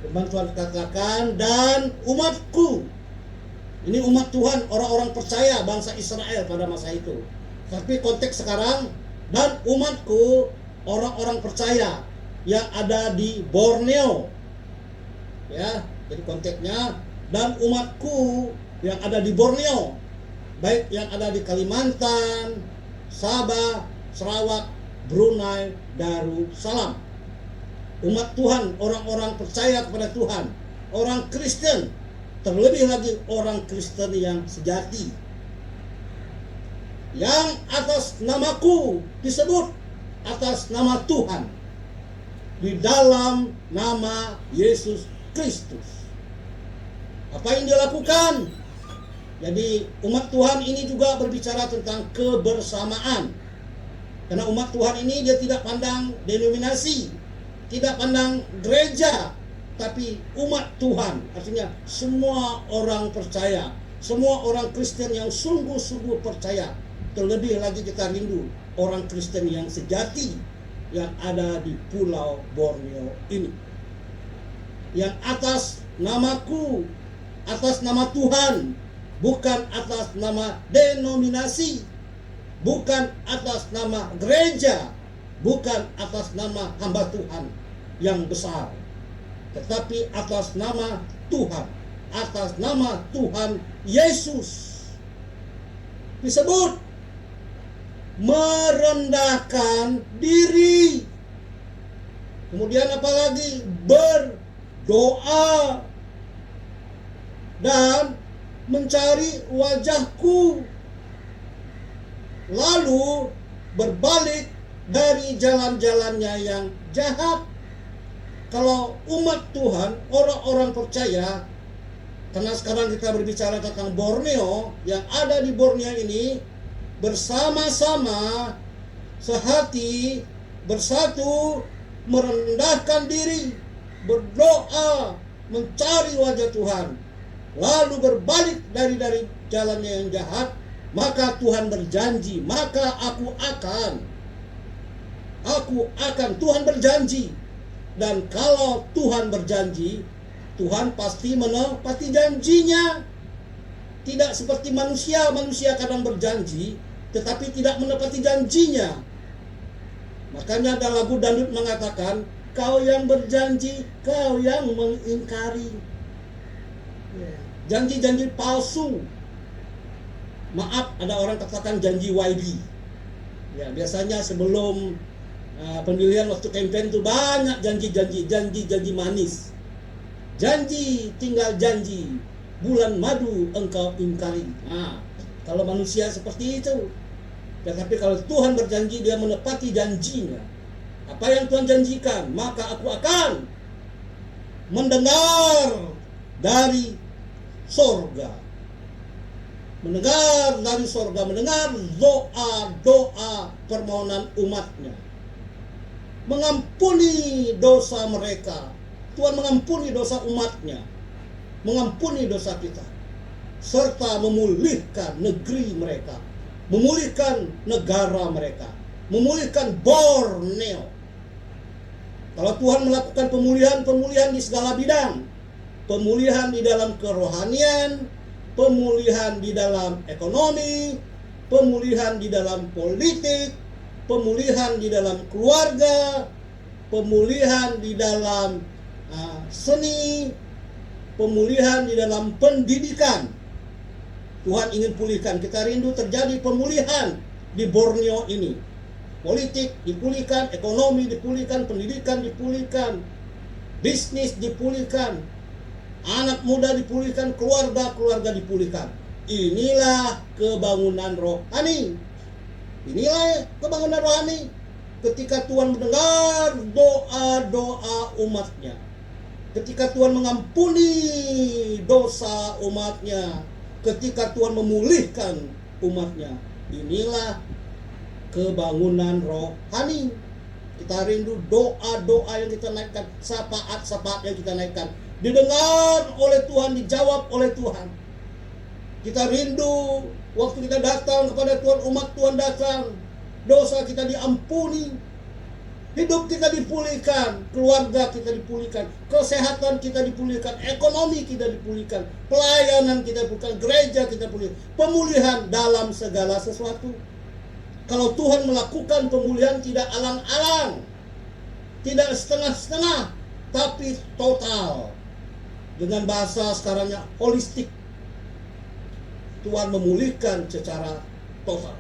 Firman Tuhan katakan, dan umatku. Ini umat Tuhan, orang-orang percaya bangsa Israel pada masa itu. Tapi konteks sekarang, dan umatku, orang-orang percaya yang ada di Borneo. Ya, jadi konteksnya, dan umatku yang ada di Borneo, baik yang ada di Kalimantan, Sabah, Sarawak, Brunei, Darussalam. Umat Tuhan, orang-orang percaya kepada Tuhan, orang Kristen, terlebih lagi orang Kristen yang sejati, yang atas namaku disebut atas nama Tuhan, di dalam nama Yesus Kristus. Apa yang dia lakukan? Jadi umat Tuhan ini juga berbicara tentang kebersamaan. Karena umat Tuhan ini dia tidak pandang denominasi, tidak pandang gereja, tapi umat Tuhan, artinya semua orang percaya, semua orang Kristen yang sungguh-sungguh percaya. Terlebih lagi kita rindu orang Kristen yang sejati yang ada di Pulau Borneo ini, yang atas namaku, atas nama Tuhan, bukan atas nama denominasi, bukan atas nama gereja, bukan atas nama hamba Tuhan yang besar, tetapi atas nama Tuhan, atas nama Tuhan Yesus. Disebut merendahkan diri. Kemudian apalagi berdoa dan mencari wajahku, lalu berbalik dari jalan-jalannya yang jahat. Kalau umat Tuhan, orang-orang percaya, karena sekarang kita berbicara tentang Borneo, yang ada di Borneo ini bersama-sama, sehati, bersatu, merendahkan diri, berdoa, mencari wajah Tuhan, lalu berbalik dari jalannya yang jahat, maka Tuhan berjanji, maka aku akan, Tuhan berjanji. Dan kalau Tuhan berjanji, Tuhan pasti menepati janjinya. Tidak seperti manusia kadang berjanji, tetapi tidak menepati janjinya. Makanya ada lagu dangdut mengatakan, kau yang berjanji, kau yang mengingkari. Janji-janji palsu. Maaf, ada orang katakan janji YB. Ya, biasanya sebelum pemilihan waktu campaign itu banyak janji manis. Janji tinggal janji, bulan madu engkau ingkari. Nah, kalau manusia seperti itu. Tetapi kalau Tuhan berjanji, dia menepati janjinya. Apa yang Tuhan janjikan, maka aku akan mendengar dari sorga. Mendengar dari sorga, mendengar doa permohonan umatnya. Mengampuni dosa mereka. Tuhan mengampuni dosa umatnya, mengampuni dosa kita, serta memulihkan negeri mereka, memulihkan negara mereka, memulihkan Borneo. Kalau Tuhan melakukan pemulihan di segala bidang, pemulihan di dalam kerohanian, pemulihan di dalam ekonomi, pemulihan di dalam politik, pemulihan di dalam keluarga, pemulihan di dalam seni pemulihan di dalam pendidikan. Tuhan ingin pulihkan. Kita rindu terjadi pemulihan di Borneo ini. Politik dipulihkan, ekonomi dipulihkan, pendidikan dipulihkan, bisnis dipulihkan, anak muda dipulihkan, keluarga dipulihkan. Inilah kebangunan rohani. Inilah kebangunan rohani. Ketika Tuhan mendengar doa-doa umatnya, ketika Tuhan mengampuni dosa umatnya, ketika Tuhan memulihkan umatnya, inilah kebangunan rohani. Kita rindu doa-doa yang kita naikkan, syafaat-syafaat yang kita naikkan, didengar oleh Tuhan, dijawab oleh Tuhan. Kita rindu waktu kita datang kepada Tuhan, umat Tuhan datang, dosa kita diampuni, hidup kita dipulihkan, keluarga kita dipulihkan, kesehatan kita dipulihkan, ekonomi kita dipulihkan, pelayanan kita dipulihkan, gereja kita pulihkan, pemulihan dalam segala sesuatu. Kalau Tuhan melakukan pemulihan tidak alang-alang, tidak setengah-setengah, tapi total. Dengan bahasa sekarangnya holistik. Tuhan memulihkan secara total.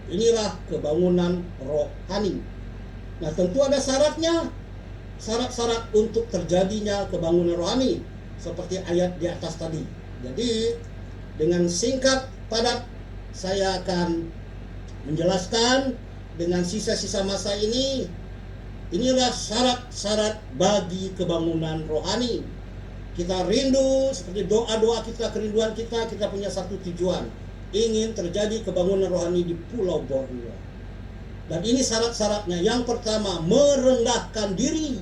Inilah kebangunan rohani. Nah, tentu ada syaratnya. Syarat-syarat untuk terjadinya kebangunan rohani seperti ayat di atas tadi. Jadi, dengan singkat padat saya akan menjelaskan dengan sisa-sisa masa ini. Inilah syarat-syarat bagi kebangunan rohani. Kita rindu seperti doa-doa kita, kerinduan kita punya satu tujuan, ingin terjadi kebangunan rohani di Pulau Borneo. Dan ini syarat-syaratnya. Yang pertama, merendahkan diri.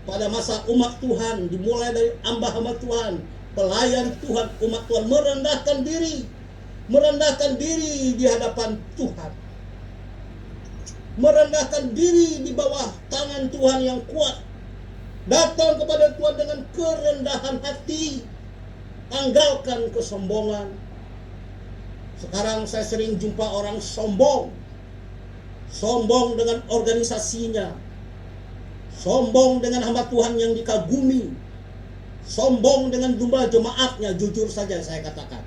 Pada masa umat Tuhan, dimulai dari hamba-hamba Tuhan, pelayan Tuhan, umat Tuhan merendahkan diri. Merendahkan diri di hadapan Tuhan. Merendahkan diri di bawah tangan Tuhan yang kuat. Datang kepada Tuhan dengan kerendahan hati. Tanggalkan kesombongan. Sekarang saya sering jumpa orang sombong. Sombong dengan organisasinya. Sombong dengan hamba Tuhan yang dikagumi. Sombong dengan jumlah jemaatnya. Jujur saja saya katakan,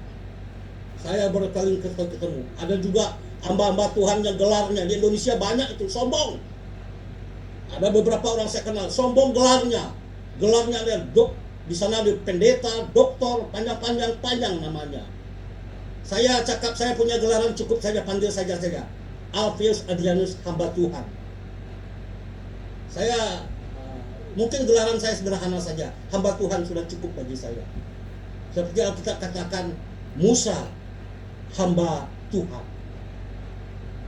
saya berkali ketemu. Ada juga hamba-hamba Tuhan yang gelarnya di Indonesia banyak itu sombong. Ada beberapa orang saya kenal sombong gelarnya. Gelarnya lihat di sana ada pendeta, doktor, panjang namanya. Saya cakap saya punya gelaran, cukup saja panggil saja. Alfius Adrianus, hamba Tuhan. Saya mungkin gelaran saya sederhana saja. Hamba Tuhan sudah cukup bagi saya. Seperti Alkitab katakan, Musa hamba Tuhan.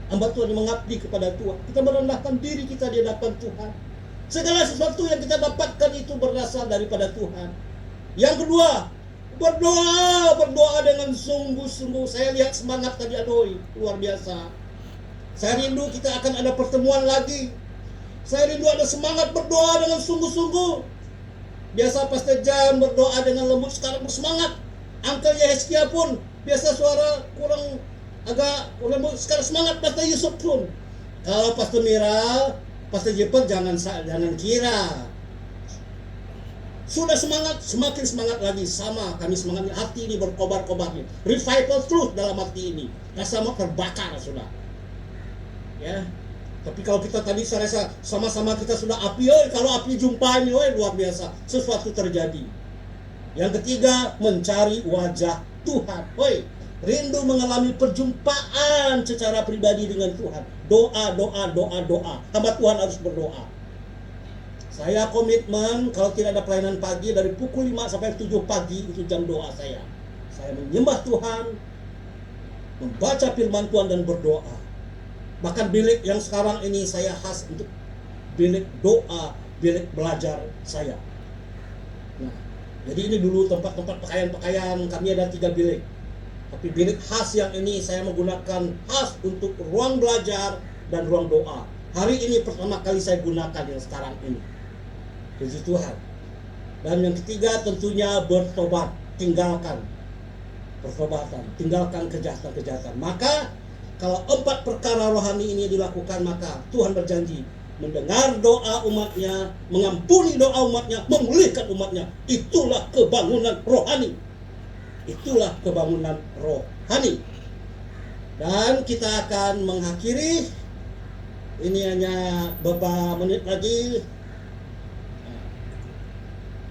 Hamba Tuhan yang mengabdi kepada Tuhan. Kita merendahkan diri kita di hadapan Tuhan. Segala sesuatu yang kita dapatkan itu berasal daripada Tuhan. Yang kedua, berdoa dengan sungguh-sungguh. Saya lihat semangat tadi Adoi, luar biasa. Saya rindu kita akan ada pertemuan lagi. Saya rindu ada semangat berdoa dengan sungguh-sungguh. Biasa Pastor Jan berdoa dengan lembut, sekarang bersemangat. Uncle Yehezkia pun biasa suara kurang agak lembut, sekarang semangat. Pastor Yusuf pun. Kalau Pastor Mira, Pastor Jepang jangan kira. Sudah semangat, semakin semangat lagi. Sama kami semangatnya, hati ini berkobar-kobar nih. Revival terus dalam hati ini. Rasa mau terbakar sudah. Ya. Tapi kalau kita tadi saya rasa sama-sama kita sudah api, kalau api jumpa ini, luar biasa. Sesuatu terjadi. Yang ketiga, mencari wajah Tuhan. Rindu mengalami perjumpaan secara pribadi dengan Tuhan. Doa. Hamba Tuhan harus berdoa. Saya komitmen kalau tidak ada pelayanan pagi dari pukul 5 sampai 7 pagi itu jam doa saya. Saya menyembah Tuhan, membaca firman Tuhan dan berdoa. Bahkan bilik yang sekarang ini saya khas untuk bilik doa, bilik belajar saya. Nah, jadi ini dulu tempat-tempat pakaian kami ada 3 bilik. Tapi bilik khas yang ini saya menggunakan khas untuk ruang belajar dan ruang doa. Hari ini pertama kali saya gunakan yang sekarang ini. Puji Tuhan. Dan yang ketiga tentunya bertobat, tinggalkan pertobatan, tinggalkan kejahatan-kejahatan. Maka kalau 4 perkara rohani ini dilakukan, maka Tuhan berjanji mendengar doa umatnya, mengampuni doa umatnya, memulihkan umatnya. Itulah kebangunan rohani. Itulah kebangunan rohani. Dan kita akan mengakhiri. Ini hanya beberapa menit lagi.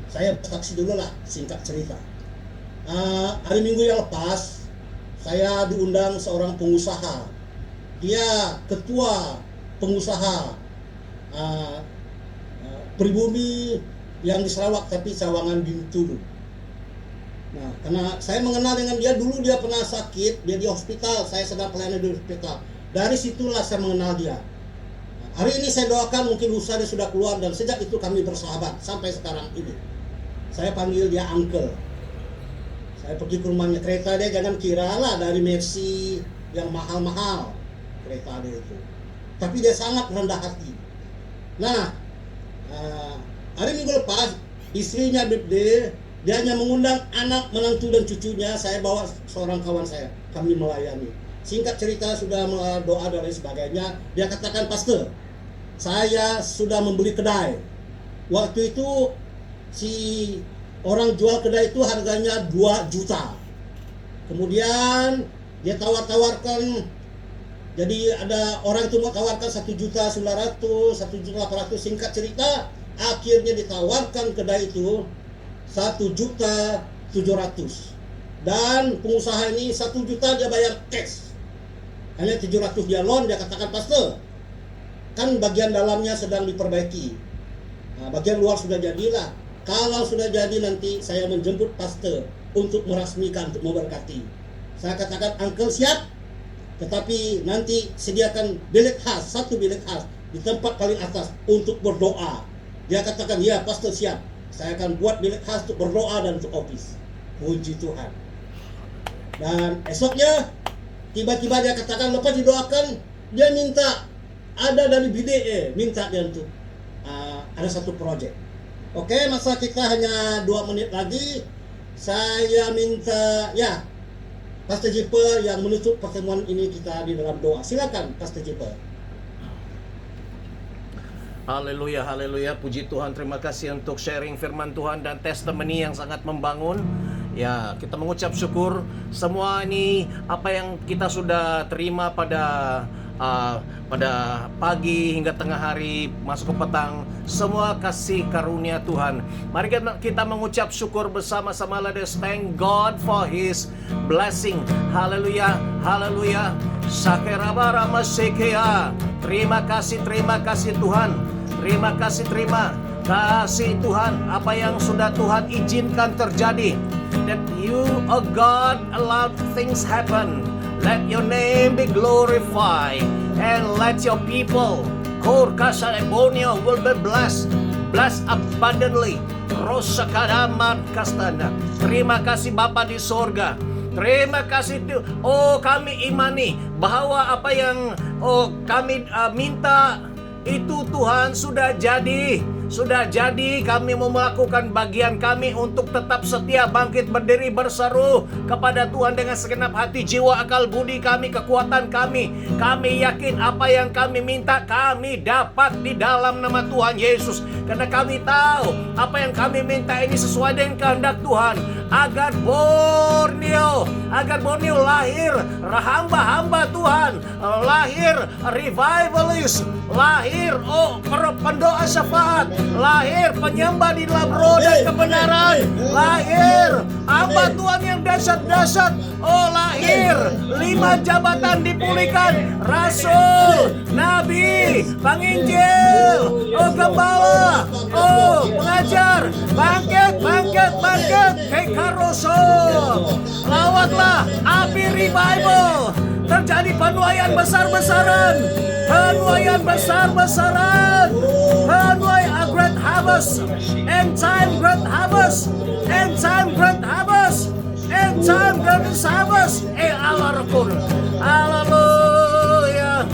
Saya bersaksi dulu lah, singkat cerita. Hari Minggu yang lepas, saya diundang seorang pengusaha. Dia ketua pengusaha pribumi yang di Sarawak, tapi Sawangan Bintulu. Nah, karena saya mengenal dengan dia dulu, dia pernah sakit, dia di hospital, saya sedang pelayanan di hospital. Dari situlah saya mengenal dia. Nah, hari ini saya doakan mungkin lusa dia sudah keluar, dan sejak itu kami bersahabat sampai sekarang ini. Saya panggil dia uncle. Saya pergi ke rumahnya, kereta dia jangan kiralah dari Mercy yang mahal-mahal kereta dia itu. Tapi dia sangat rendah hati. Nah, hari Minggu lepas istrinya birthday, dia hanya mengundang anak, menantu dan cucunya. Saya bawa seorang kawan saya, kami melayani. Singkat cerita sudah doa dan lain sebagainya. Dia katakan, "Pastor, saya sudah membeli kedai." Waktu itu si orang jual kedai itu harganya 2 juta. Kemudian dia tawar-tawarkan. Jadi ada orang itu mau tawarkan 1.900.000, 1.800.000. Singkat cerita, akhirnya ditawarkan kedai itu 1.700.000. Dan pengusaha ini 1 juta dia bayar cash. Hanya 700 dia loan. Dia katakan, "Pastor, kan bagian dalamnya sedang diperbaiki. Nah, bagian luar sudah jadilah. Kalau sudah jadi nanti saya menjemput pastor untuk merasmikan, untuk memberkati." Saya katakan, "Uncle siap. Tetapi nanti sediakan bilik khas, 1 bilik khas di tempat paling atas untuk berdoa." Dia katakan, "Ya, pastor siap. Saya akan buat bilik khas untuk berdoa dan untuk office." Puji Tuhan. Dan esoknya tiba-tiba dia katakan, lepas didoakan, dia minta ada dari BDE, minta dia untuk ada 1 proyek. Oke, masa kita hanya 2 menit lagi. Saya minta Pastor Jiper yang menutup pertemuan ini kita di dalam doa. Silakan Pastor Jiper. Haleluya, haleluya. Puji Tuhan, terima kasih untuk sharing firman Tuhan dan testimoni yang sangat membangun. Ya, kita mengucap syukur semua ini apa yang kita sudah terima pada pagi hingga tengah hari masuk ke petang, semua kasih karunia Tuhan. Mari kita mengucap syukur bersama-sama. Let us thank God for His blessing. Haleluya, haleluya. Sakerabara masekea. Terima kasih Tuhan. Terima kasih Tuhan apa yang sudah Tuhan izinkan terjadi. That you, oh God, allowed things happen. Let your name be glorified, and let your people, Korkasa and Borneo, will be blessed abundantly. Rosakadaman Kastana. Terima kasih Bapa di sorga. Terima kasih. Kami imani bahwa apa yang kami minta itu Tuhan sudah jadi. Kami mau melakukan bagian kami untuk tetap setia, bangkit, berdiri, berseru kepada Tuhan dengan segenap hati, jiwa, akal, budi kami, kekuatan kami. Kami yakin apa yang kami minta kami dapat di dalam nama Tuhan Yesus. Karena kami tahu apa yang kami minta ini sesuai dengan kehendak Tuhan. Agar Borneo lahir hamba-hamba Tuhan, lahir revivalist, lahir pendoa syafaat, lahir penyembah di dalam roh dan kebenaran, lahir hamba Tuhan yang dahsyat-dahsyat, lahir 5 jabatan dipulihkan, rasul, nabi, penginjil, gembala, pengajar, bangkit, Karoso, lawatlah api revival, terjadi penuaian besar-besaran, penuaian great harvest, end time great harvest, Allah Rakun, haleluya.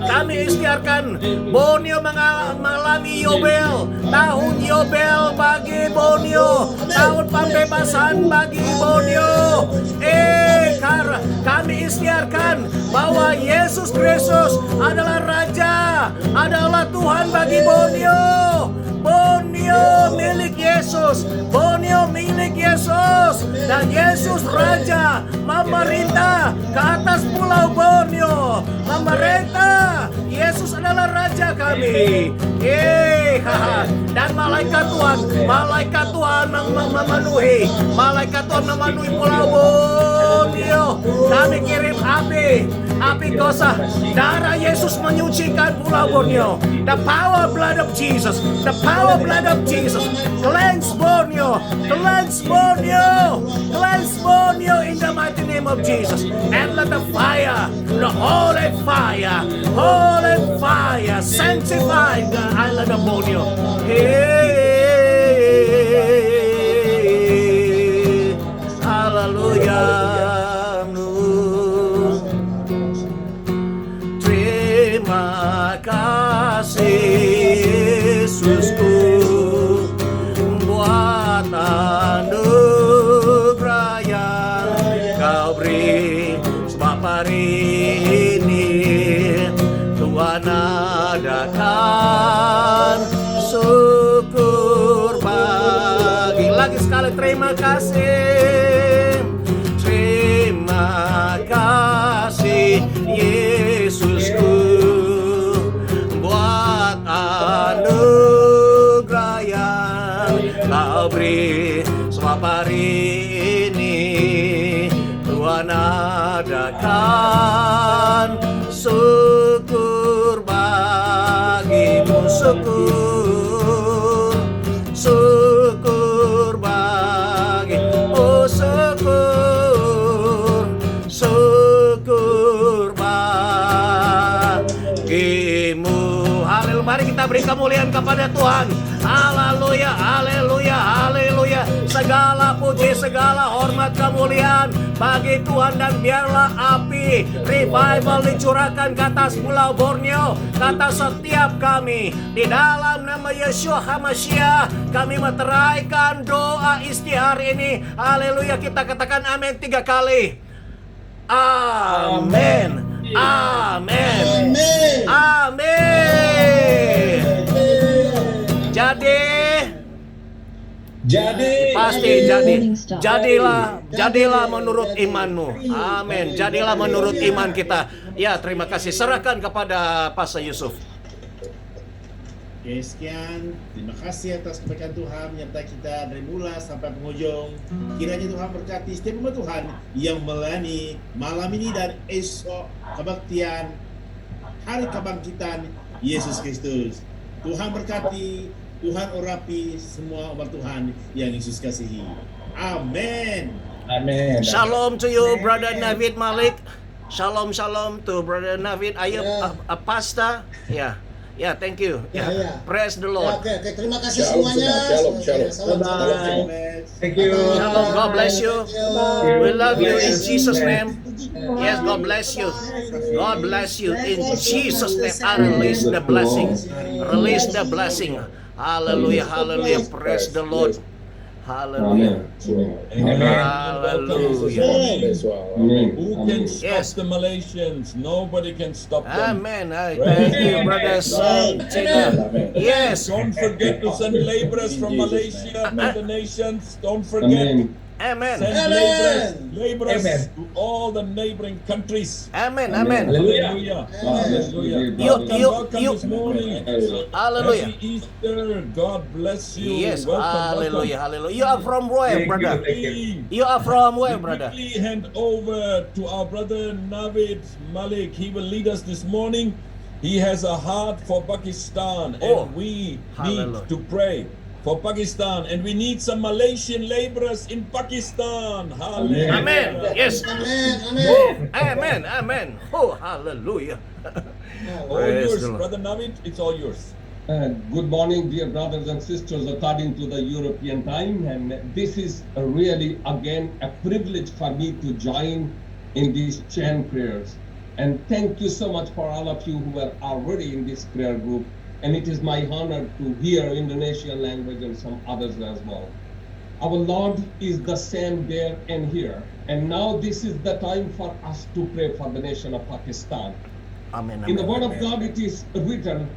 Kami istiarkan Borneo mengalami Yobel, tahun Yobel bagi Borneo, tahun pembebasan bagi Borneo. Kami istiarkan bahwa Yesus Kristus adalah Raja adalah Tuhan bagi Borneo. Borneo milik Yesus. Borneo milik Yesus. Dan Yesus Raja memerintah ke atas pulau Borneo. Memerintah. Yesus adalah Raja kami. Dan malaikat Tuhan memenuhi. Malaikat Tuhan memenuhi pulau Borneo. Kami kirim api kosa. Darah Yesus menyucikan pulau Borneo. The power blood of Jesus. The power blood of Jesus. Cleanse Borneo. Cleanse Borneo. Cleanse Borneo in the mighty name of Jesus. And let the fire, the holy fire, sanctify the island of Borneo. Hallelujah. Terima kasih Yesusku buat anugerah yang Kau beri, sebab hari ini Tuhan adakan syukur bagi. Lagi sekali terima kasih. Terima kasih Yesusku buat anugerah yang Kau beri, sebab hari ini Tuhan adakan syukur bagimu. Syukur bagi, oh syukur bagimu. Haleluya, mari kita beri kemuliaan kepada Tuhan. Haleluya, haleluya, haleluya. Segala puji, segala hormat, kemuliaan bagi Tuhan. Dan biarlah api revival dicurahkan ke atas pulau Borneo, ke atas setiap kami. Di dalam nama Yeshua HaMashiach kami meteraikan doa istihar ini. Haleluya, kita katakan amin 3 kali. Amin. Amin. Amin. Pasti jadilah menurut imanmu. Amin. Jadilah menurut iman kita. Ya, terima kasih. Serahkan kepada Pastor Yusuf. Oke, sekian. Terima kasih atas kebaikan Tuhan menyertai kita dari mula sampai penghujung. Kiranya Tuhan berkati setiap umat Tuhan yang melayani malam ini dan esok kebaktian hari kebangkitan Yesus Kristus. Tuhan berkati, Tuhan urapi semua umat Tuhan yang Yesus kasihi. Amin. Amin. Shalom to you, Brother Navid Malik. Shalom to Brother Navid. Are you a pastor? Yeah, thank you. Ya. Praise the Ya, Lord. oke, terima kasih semuanya. Shalom. Thank you. Shalom, God bless you. We love you in Jesus' name. Yes, God bless you. God bless you in Jesus' name. I release the blessing. Release the blessing. Hallelujah, hallelujah. Praise the Lord. Hallelujah. Hallelujah. Who can stop Yes. the Malaysians? Nobody can stop them. Amen. Thank you, Brother Tina. Yes. Don't forget to send laborers from Malaysia and the nations. Don't forget. Amen. Send laborers to all the neighboring countries. Amen. Hallelujah. Hallelujah. Welcome this morning. Hallelujah. Happy Easter. God bless you. Yes. Welcome. Hallelujah. Hallelujah. You are from where, brother? Welcome. You are from where, brother? Quickly hand over to our brother Navid Malik. He will lead us this morning. He has a heart for Pakistan, Oh, and we hallelujah. need to pray for Pakistan, and we need some Malaysian laborers in Pakistan. Hallelujah. Amen. Yes. Amen. Oh, hallelujah. All Praise yours, the Lord. brother Navid. It's all yours. Good morning, dear brothers and sisters, according to the European time. And this is really, again, a privilege for me to join in these chain prayers. And thank you so much for all of you who are already in this prayer group. And it is my honor to hear Indonesian language and some others as well. Our Lord is the same there and here. And now this is the time for us to pray for the nation of Pakistan. Amen. In the amen, Word of amen. God, it is written,